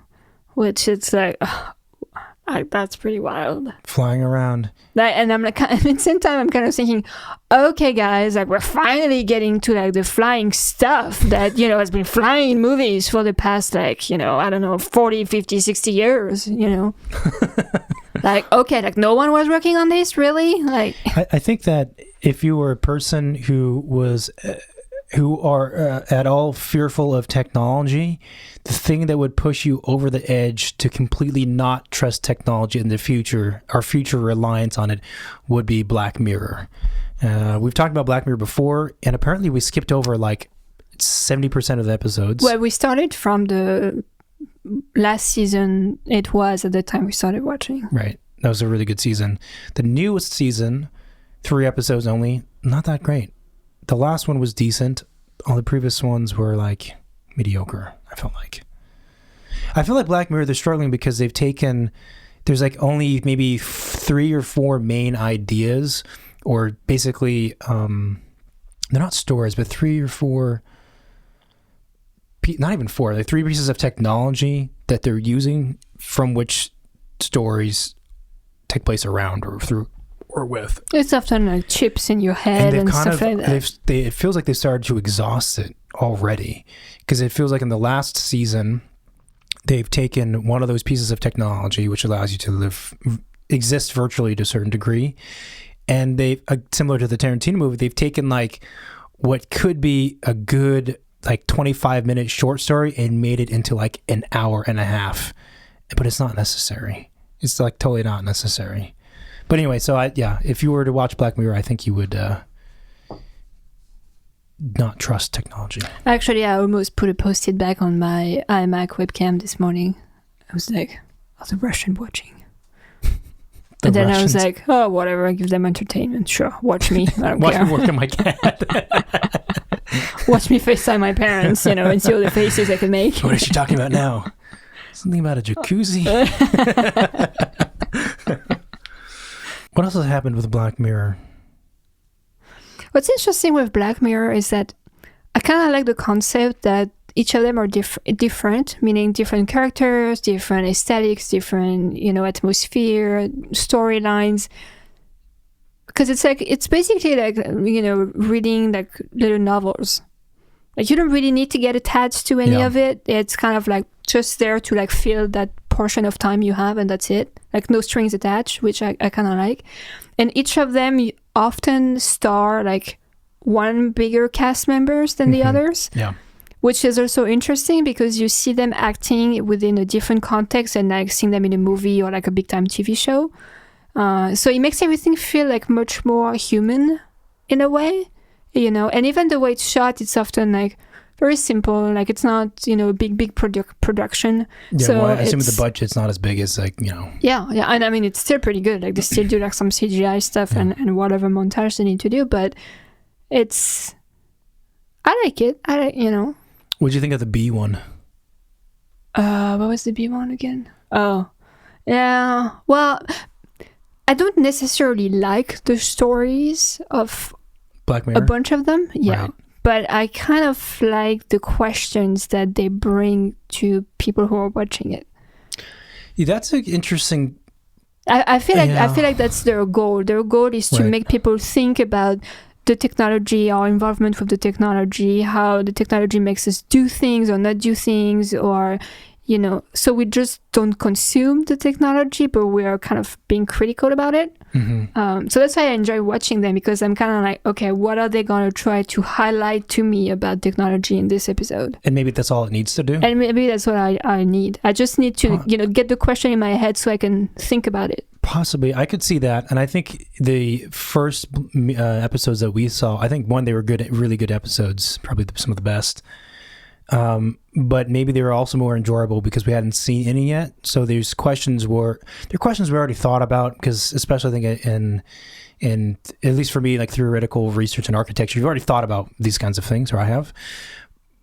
which it's like, that's pretty wild. Flying around. And I'm like, at the same time, I'm kind of thinking, okay, guys, like we're finally getting to like the flying stuff that, has been flying in movies for the past, like, 40, 50, 60 years, Like, okay, like no one was working on this, really? Like, I think that if you were a person who are at all fearful of technology, the thing that would push you over the edge to completely not trust technology in the future, our future reliance on it, would be Black Mirror. We've talked about Black Mirror before, and apparently we skipped over like 70% of the episodes. Well, we started from the last season. It was at the time we started watching. Right. That was a really good season. The newest season, 3 episodes only, not that great. The last one was decent. All the previous ones were like mediocre, I feel like Black Mirror, they're struggling because there's like only maybe 3 or 4 main ideas, or basically, they're not stories, but 3 or 4, not even 4, like 3 pieces of technology that they're using from which stories take place around or through or with. It's often like chips in your head and stuff like that. It feels like they've started to exhaust it already, because it feels like in the last season they've taken one of those pieces of technology which allows you to exist virtually to a certain degree, and they've similar to the Tarantino movie, they've taken like what could be a good like 25-minute short story and made it into like an hour and a half, but it's not necessary. It's like totally not necessary. But anyway, so if you were to watch Black Mirror, I think you would not trust technology. Actually, I almost put a post-it back on my iMac webcam this morning. I was like, "Oh, the Russian watching." And then I was like, "Oh, whatever. I give them entertainment. Sure, watch me. I don't watch care. me work on my cat. Watch me FaceTime my parents, and see all the faces I can make." What is she talking about now? Something about a jacuzzi. What else has happened with Black Mirror? What's interesting with Black Mirror is that I kind of like the concept that each of them are different, meaning different characters, different aesthetics, different, atmosphere, storylines. Because it's basically like, reading like little novels. Like you don't really need to get attached to any of it. It's kind of like just there to like fill that portion of time you have, and that's it. Like no strings attached, which I kind of like. And each of them often star like one bigger cast members than the others. Yeah. Which is also interesting because you see them acting within a different context and like seeing them in a movie or like a big time TV show. So it makes everything feel like much more human in a way, and even the way it's shot, it's often like very simple. Like it's not, a big production. Yeah, so well, I assume the budget's not as big as like, Yeah. And I mean, it's still pretty good. Like they still do like some CGI stuff and whatever montage they need to do, but I like it. What'd you think of the B one? What was the B one again? Oh, yeah. Well, I don't necessarily like the stories of Black Mirror. A bunch of them, yeah. Right. But I kind of like the questions that they bring to people who are watching it. Yeah, that's an interesting. I feel like that's their goal. Their goal is to make people think about the technology, our involvement with the technology, how the technology makes us do things or not do things, or so we just don't consume the technology, but we are kind of being critical about it. Mm-hmm. So that's why I enjoy watching them, because I'm kind of like, okay, what are they going to try to highlight to me about technology in this episode? And maybe that's all it needs to do. And maybe that's what I need. I just need to, get the question in my head so I can think about it. Possibly. I could see that. And I think the first episodes that we saw, I think they were good, really good episodes, probably some of the best. But maybe they were also more enjoyable because we hadn't seen any yet. So there's questions we already thought about, because especially I think in at least for me, like theoretical research and architecture, you've already thought about these kinds of things, or I have.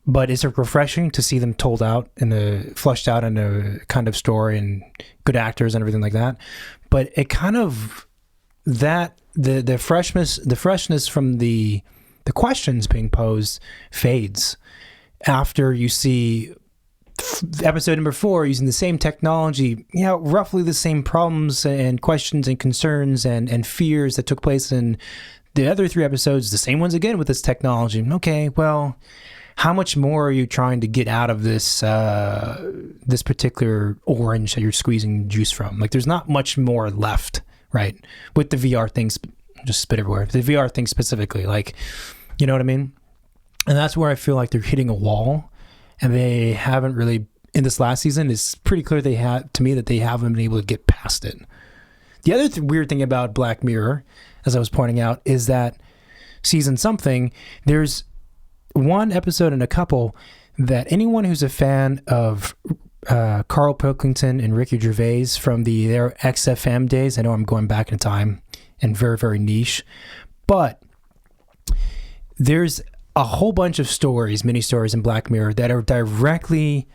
But it's refreshing to see them told out fleshed out in a kind of story, and good actors and everything like that. But it kind of the freshness from the questions being posed fades after you see episode number 4 using the same technology, roughly the same problems and questions and concerns and fears that took place in the other 3 episodes, the same ones again with this technology. Okay, well, how much more are you trying to get out of this this particular orange that you're squeezing juice from? Like, there's not much more left, right? With the VR things, just spit everywhere. The VR thing specifically, like, you know what I mean? And that's where I feel like they're hitting a wall, and they haven't really, in this last season, it's pretty clear they haven't been able to get past it. The other weird thing about Black Mirror, as I was pointing out, is that season something, there's one episode and a couple that anyone who's a fan of Carl Pilkington and Ricky Gervais from their XFM days, I know I'm going back in time and very, very niche, but there's a whole bunch of mini stories in Black Mirror that are directly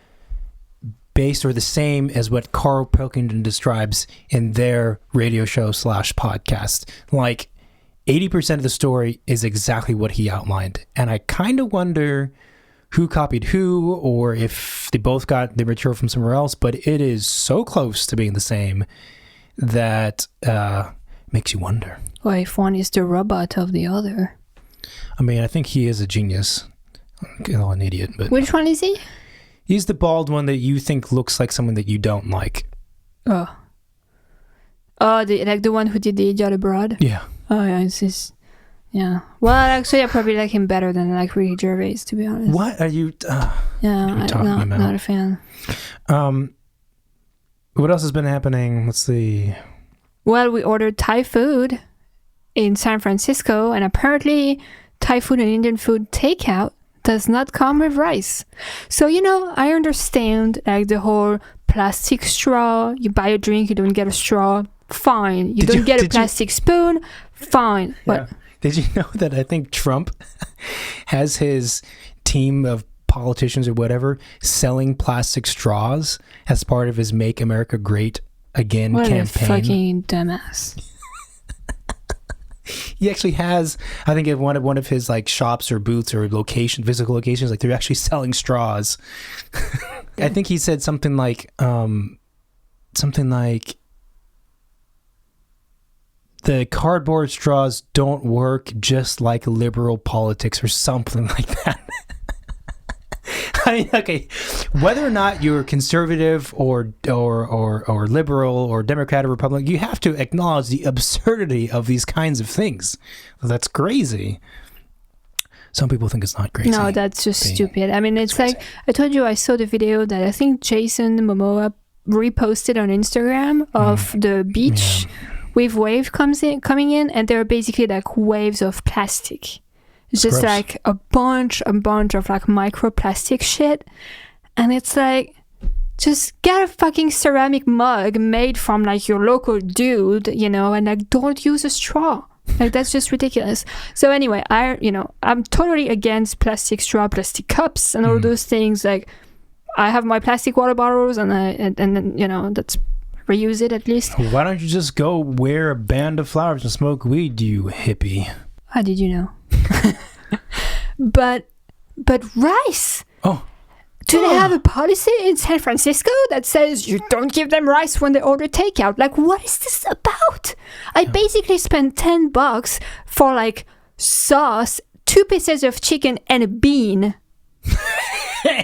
based or the same as what Carl Pilkington describes in their radio show / podcast. Like 80% of the story is exactly what he outlined. And I kind of wonder who copied who, or if they both got the material from somewhere else, but it is so close to being the same that makes you wonder. Or if one is the robot of the other. I mean, I think he is a genius. An idiot, but which one is he? He's the bald one that you think looks like someone that you don't like. Oh, the one who did the Idiot Abroad. Yeah. Oh yeah, it's just. Yeah. Well, actually, I probably like him better than I like Ricky Gervais, to be honest. What are you? Yeah, I'm not a fan. What else has been happening? Let's see. Well, we ordered Thai food in San Francisco, and apparently Thai food and Indian food takeout does not come with rice. So, I understand like the whole plastic straw. You buy a drink, you don't get a straw. Fine. You don't get a plastic spoon. Fine. Yeah. But did you know that I think Trump has his team of politicians or whatever selling plastic straws as part of his Make America Great Again campaign? What a fucking dumbass. He actually has, I think, at one of his like shops or booths or physical locations, like they're actually selling straws. I think he said something like the cardboard straws don't work just like liberal politics or something like that. I mean, okay, whether or not you're conservative or liberal or Democrat or Republican, you have to acknowledge the absurdity of these kinds of things. That's crazy. Some people think it's not crazy. No, that's just stupid. I mean, it's like, I told you I saw the video that I think Jason Momoa reposted on Instagram of the beach with wave coming in, and there are basically like waves of plastic. It's just gross. Like a bunch of like microplastic shit. And it's like, just get a fucking ceramic mug made from like your local dude, and like don't use a straw. Like that's just ridiculous. So anyway, I'm totally against plastic straw, plastic cups and all those things. Like I have my plastic water bottles and then, that's reuse it at least. Why don't you just go wear a band of flowers and smoke weed, you hippie? How did you know? But rice. Oh. Do they have a policy in San Francisco that says you don't give them rice when they order takeout? Like, what is this about? I basically spent $10 for like sauce, 2 pieces of chicken and a bean.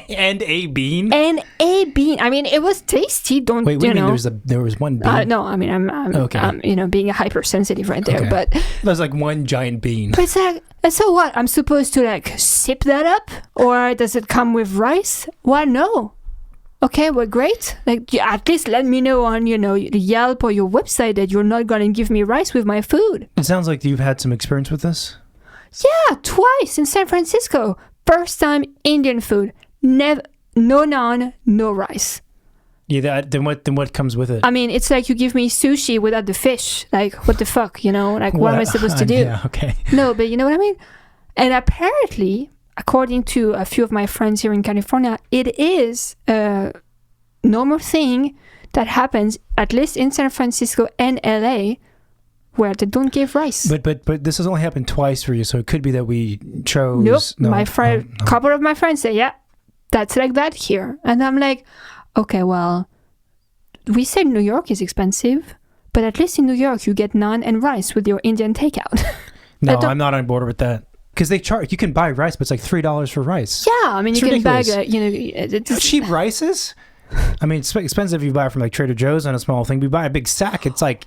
And a bean. I mean, it was tasty. Don't wait? You mean know? there was one bean? No, I mean, I'm okay. Being hypersensitive right there. Okay. But there's like one giant bean. But it's like, so what? I'm supposed to like sip that up, or does it come with rice? Well, no. Okay, well, great. Like, at least let me know on Yelp or your website that you're not gonna give me rice with my food. It sounds like you've had some experience with this. Yeah, twice in San Francisco. First time Indian food. Never, no naan, no rice. Yeah, then what comes with it? I mean, it's like you give me sushi without the fish. Like, what the fuck, Like, what am I supposed to do? Yeah, okay. No, but you know what I mean? And apparently, according to a few of my friends here in California, it is a normal thing that happens, at least in San Francisco and LA, where they don't give rice. But this has only happened twice for you, so it could be that we chose... Nope. My friend, couple of my friends say, yeah, that's like that here. And I'm like, okay, well, we said New York is expensive, but at least in New York you get naan and rice with your Indian takeout. No, I'm not on board with that. Because they charge, you can buy rice, but it's like $3 for rice. Yeah, I mean, it's you ridiculous. Can bag, How cheap rice is? I mean, it's expensive if you buy it from like Trader Joe's on a small thing. We buy a big sack, it's like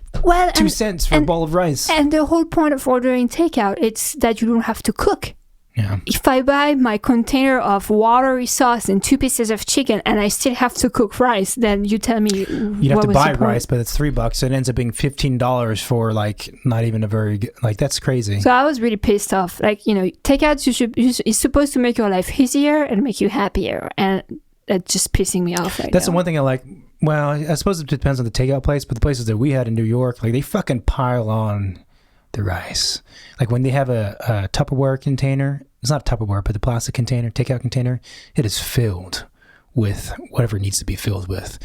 2 cents for a bowl of rice. And the whole point of ordering takeout, it's that you don't have to cook. Yeah. If I buy my container of watery sauce and 2 pieces of chicken and I still have to cook rice, then you tell me you'd have to buy rice, but it's $3. So it ends up being $15 for like not even a very good, like that's crazy. So I was really pissed off. Like, takeouts is supposed to make your life easier and make you happier, and it's just pissing me off right That's now. The one thing I like. Well, I suppose it depends on the takeout place, but the places that we had in New York, like they fucking pile on the rice. Like when they have a Tupperware container, it's not Tupperware, but the plastic container, takeout container, it is filled with whatever it needs to be filled with.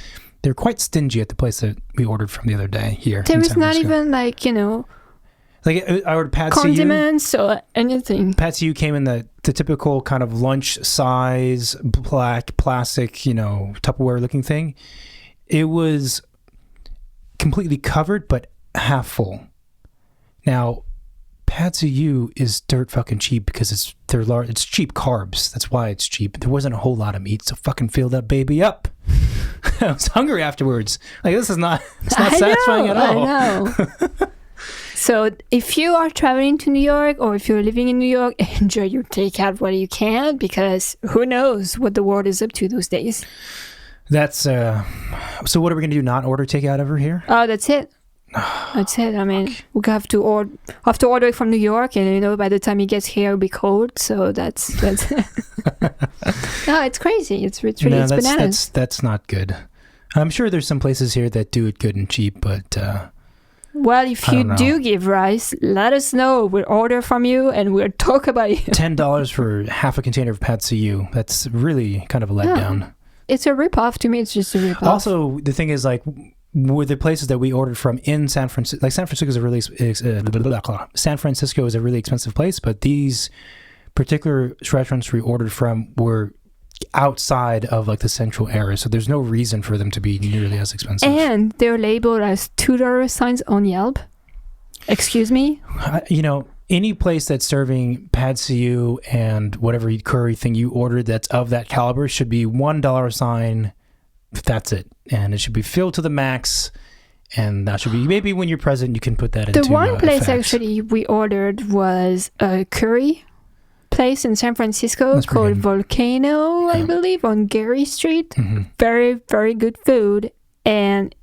They're quite stingy at the place that we ordered from the other day here. There is not even like, like I ordered Pad condiments or anything. Pad See Ew came in the typical kind of lunch size, black plastic, Tupperware looking thing. It was completely covered, but half full. Now, Pad See Ew is dirt fucking cheap because it's cheap carbs. That's why it's cheap. There wasn't a whole lot of meat, so fucking fill that baby up. I was hungry afterwards. Like, this is not satisfying at all. I know. So if you are traveling to New York, or if you're living in New York, enjoy your takeout while you can, because who knows what the world is up to those days. That's so what are we gonna do? Not order takeout ever here? Oh, that's it. That's it. I mean, we have to order it from New York, and by the time it gets here, it'll be cold. So that's no, it's crazy. It's bananas. That's not good. I'm sure there's some places here that do it good and cheap, but well, if you do give rice, let us know. We'll order from you and we'll talk about it. $10 for half a container of Pad See Ew. That's really kind of a letdown. Yeah. It's a ripoff. To me, it's just a ripoff. Also, the thing is, like, were the places that we ordered from in San Francisco, like San Francisco is a really expensive place, but these particular restaurants we ordered from were outside of like the central area, so there's no reason for them to be nearly as expensive. And they're labeled as $2 signs on Yelp. Excuse me? Any place that's serving Pad See Ew and whatever curry thing you ordered that's of that caliber should be $1 sign. That's it. And it should be filled to the max. And that should be, maybe when you're present, you can put that into the one place actually we ordered was a curry place in San Francisco called Volcano, I believe, on Gary Street. Mm-hmm. Very, very good food. And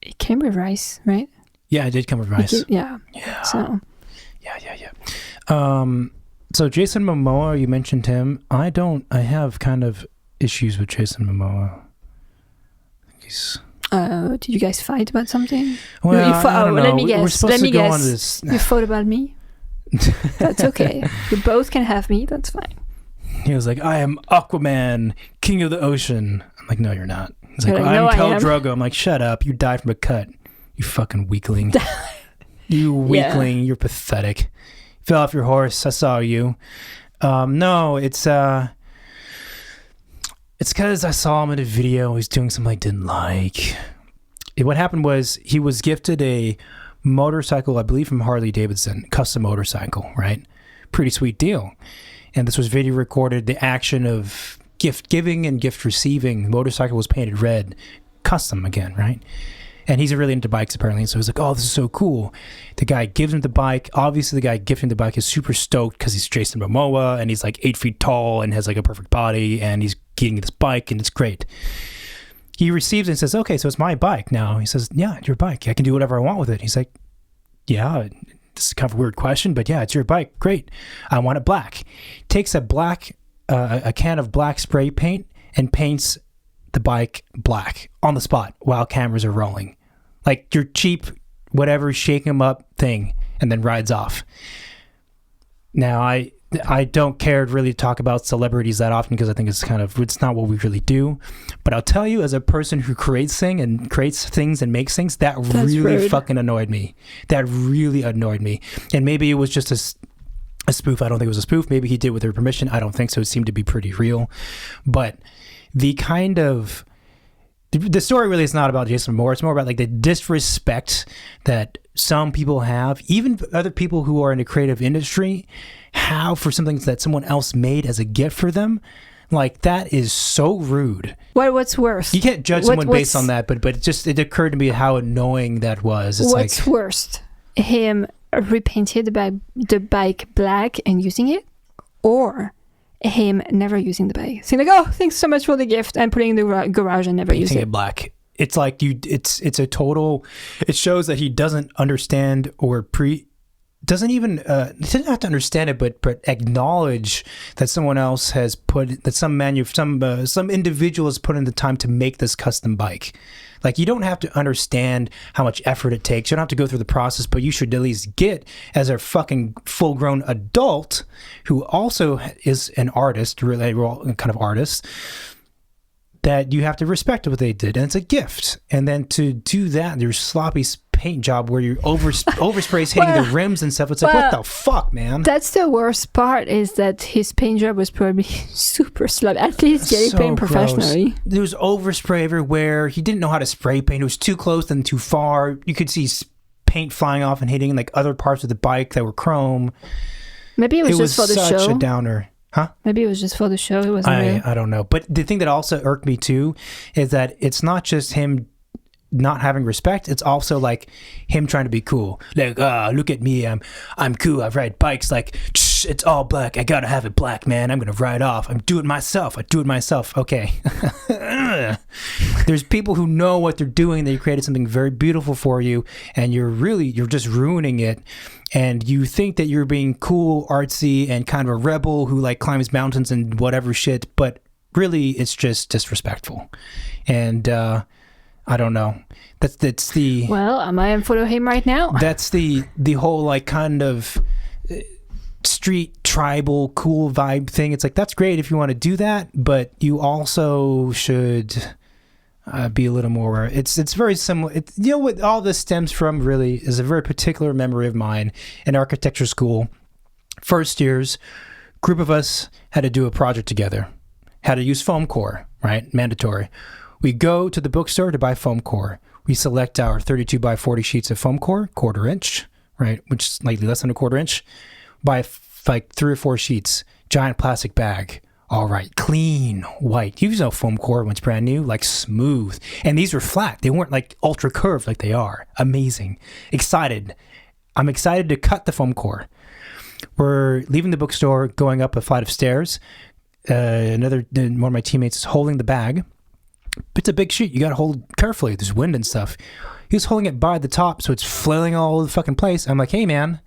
it came with rice, right? Yeah, it did come with rice. Yeah. So. Yeah. So Jason Momoa, you mentioned him. I have kind of issues with Jason Momoa. Did you guys fight about something? Well, I don't know. Let me guess. We're supposed to go on this. You fought about me? That's okay. You both can have me. That's fine. He was like, I am Aquaman, king of the ocean. I'm like, no, you're not. He's like, I'm Khal Drogo. I'm like, shut up. You died from a cut. You fucking weakling. You weakling. Yeah. You're pathetic. Fell off your horse. I saw you. No, it's because I saw him in a video. He's doing something I didn't like. What happened was he was gifted a motorcycle, I believe from Harley Davidson, custom motorcycle, right? Pretty sweet deal. And this was video recorded. The action of gift giving and gift receiving. The motorcycle was painted red, custom again, right? And he's really into bikes apparently. So he's like, oh, this is so cool. The guy gives him the bike. Obviously, the guy gifting the bike is super stoked because he's Jason Momoa and he's like 8 feet tall and has like a perfect body and he's getting this bike and it's great. He receives it and says, okay, so it's my bike now. He says, yeah, it's your bike. I can do whatever I want with it. He's like, yeah, this is kind of a weird question, but yeah, it's your bike. Great. I want it black. Takes a can of black spray paint and paints the bike black on the spot while cameras are rolling. Like your cheap, whatever, shake 'em up thing, and then rides off. Now, I don't care really to talk about celebrities that often because I think it's not what we really do. But I'll tell you, as a person who creates things and makes things, that's really rude. Fucking annoyed me. That really annoyed me. And maybe it was just a spoof. I don't think it was a spoof. Maybe he did with their permission. I don't think so. It seemed to be pretty real. But the story really is not about Jason Momoa. It's more about like the disrespect that some people have, even other people who are in the creative industry, have for something that someone else made as a gift for them. Like, that is so rude. What's worse? You can't judge someone based on that, but it occurred to me how annoying that was. What's worst? Him repainted the bike black and using it, or him never using the bike, saying like, "Oh, thanks so much for the gift," and putting in the garage and never using it. Black. It's like it's a total. It shows that he doesn't understand or doesn't even doesn't have to understand it, but acknowledge that someone else has put that some individual has put in the time to make this custom bike. Like, you don't have to understand how much effort it takes. You don't have to go through the process, but you should at least get, as a fucking full-grown adult who also is an artist, really, we're all kind of artists, that you have to respect what they did, and it's a gift. And then to do that, your sloppy paint job where you oversprays hitting the rims and stuff, it's like, what the fuck, man? That's the worst part, is that his paint job was probably super sloppy. At least getting paint professionally. There was overspray everywhere. He didn't know how to spray paint. It was too close and too far. You could see paint flying off and hitting like other parts of the bike that were chrome. Maybe it was just for the show. It was such a downer. Huh? Maybe it was just for the show. It wasn't real. I don't know. But the thing that also irked me too is that it's not just him not having respect. It's also like him trying to be cool. Like, look at me. I'm cool. I ride bikes like, it's all black. I gotta have it black, man. I'm gonna ride off. I do it myself. Okay. There's people who know what they're doing. They created something very beautiful for you, and you're just ruining it. And you think that you're being cool, artsy, and kind of a rebel who like climbs mountains and whatever shit, but really it's just disrespectful. And I don't know. That's the. Well, am I unfollow him right now? That's the whole like kind of street tribal cool vibe thing. It's like, that's great if you want to do that, but you also should be a little more. It's very similar. You know what all this stems from really is a very particular memory of mine in architecture school. First years, group of us had to do a project together. Had to use foam core, right? Mandatory. We go to the bookstore to buy foam core. We select our 32 by 40 sheets of foam core, 1/4 inch, right? Which is slightly less than 1/4 inch. Buy like 3 or 4 sheets, giant plastic bag. All right, clean, white. You know foam core when it's brand new, like smooth. And these were flat. They weren't like ultra curved like they are. Amazing. Excited. I'm excited to cut the foam core. We're leaving the bookstore, going up a flight of stairs. One of my teammates is holding the bag. It's a big sheet. You got to hold carefully. There's wind and stuff. He was holding it by the top, so it's flailing all over the fucking place. I'm like, hey, man.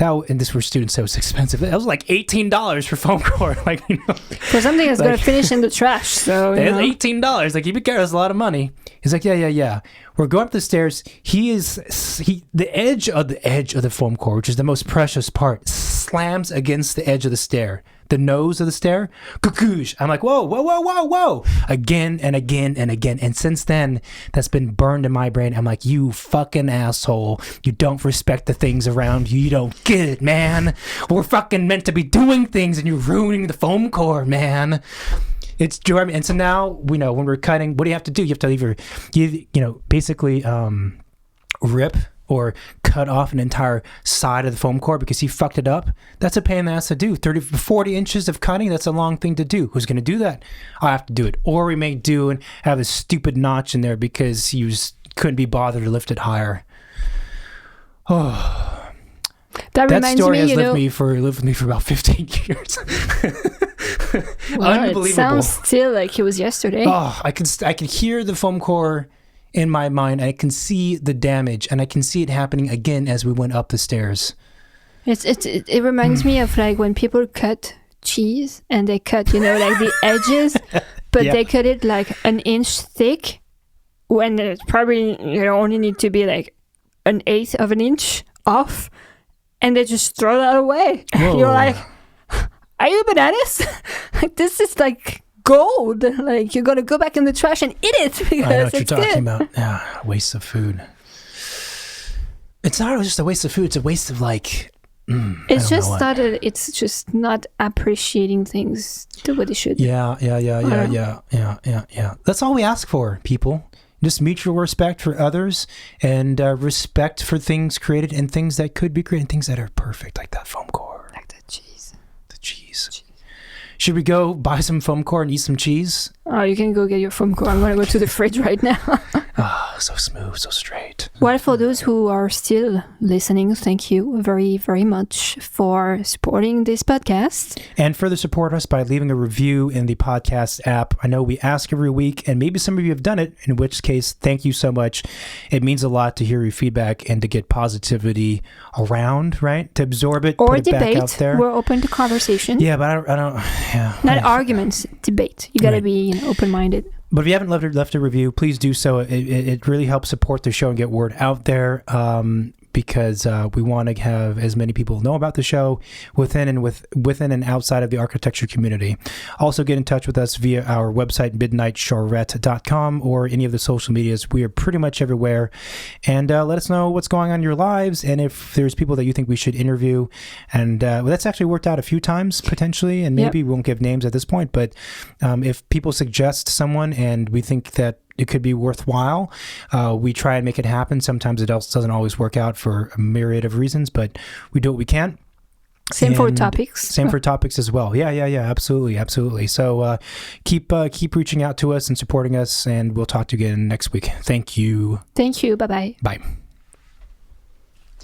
And this were students, so it was expensive. That was like $18 for foam core. Like, you know, for something that's going to finish in the trash. So it's $18. Like, you be careful, it's a lot of money. He's like, yeah. We're going up the stairs. The edge of the foam core, which is the most precious part, slams against the edge of the stair. The nose of the stair, cuckoosh. I'm like, whoa. Again and again and again. And since then, that's been burned in my brain. I'm like, you fucking asshole. You don't respect the things around you. You don't get it, man. We're fucking meant to be doing things and you're ruining the foam core, man. It's driving. And so now, we know when we're cutting, what do you have to do? You have to either, basically rip or cut off an entire side of the foam core because he fucked it up. That's a pain in the ass to do. 30, 40 inches of cutting, that's a long thing to do. Who's going to do that? I have to do it. Or we may do and have a stupid notch in there because he couldn't be bothered to lift it higher. Oh. That story has lived with me for about 15 years. Well, Unbelievable. It sounds still like it was yesterday. Oh, I can hear the foam core in my mind. I can see the damage, and I can see it happening again as we went up the stairs. It reminds me of like when people cut cheese and they cut, like the edges, but they cut it like an inch thick when it probably only need to be like 1/8 of an inch off, and they just throw that away. Whoa. You're like, are you bananas? Like, this is like gold. Like, you're gonna go back in the trash and eat it because I know what you're it's talking good. about. Yeah, waste of food. It's not just a waste of food. It's a waste of like. It's just not appreciating things the way they should. Yeah. That's all we ask for, people. Just mutual respect for others and respect for things created and things that could be created and things that are perfect, like that foam core. Like the cheese. Should we go buy some foam core and eat some cheese? Oh, you can go get your foam core. I'm going to go to the fridge right now. So smooth, so straight. Well, for those who are still listening, thank you very, very much for supporting this podcast. And further support us by leaving a review in the podcast app. I know we ask every week, and maybe some of you have done it, in which case, thank you so much. It means a lot to hear your feedback and to get positivity around, right? To absorb it, or put it debate. Back out there. We're open to conversation. Yeah, but I don't Not arguments, debate. You got to be open-minded. But if you haven't left a review, please do so. It really helps support the show and get word out there because we want to have as many people know about the show within and outside of the architecture community. Also, get in touch with us via our website, midnightcharette.com, or any of the social medias. We are pretty much everywhere. And let us know what's going on in your lives and if there's people that you think we should interview. And that's actually worked out a few times, potentially, and maybe we won't give names at this point. But if people suggest someone and we think that it could be worthwhile. We try and make it happen. Sometimes it doesn't always work out for a myriad of reasons, but we do what we can. Same for topics. Same for topics as well. Yeah. Absolutely. So keep reaching out to us and supporting us, and we'll talk to you again next week. Thank you. Thank you. Bye-bye. Bye.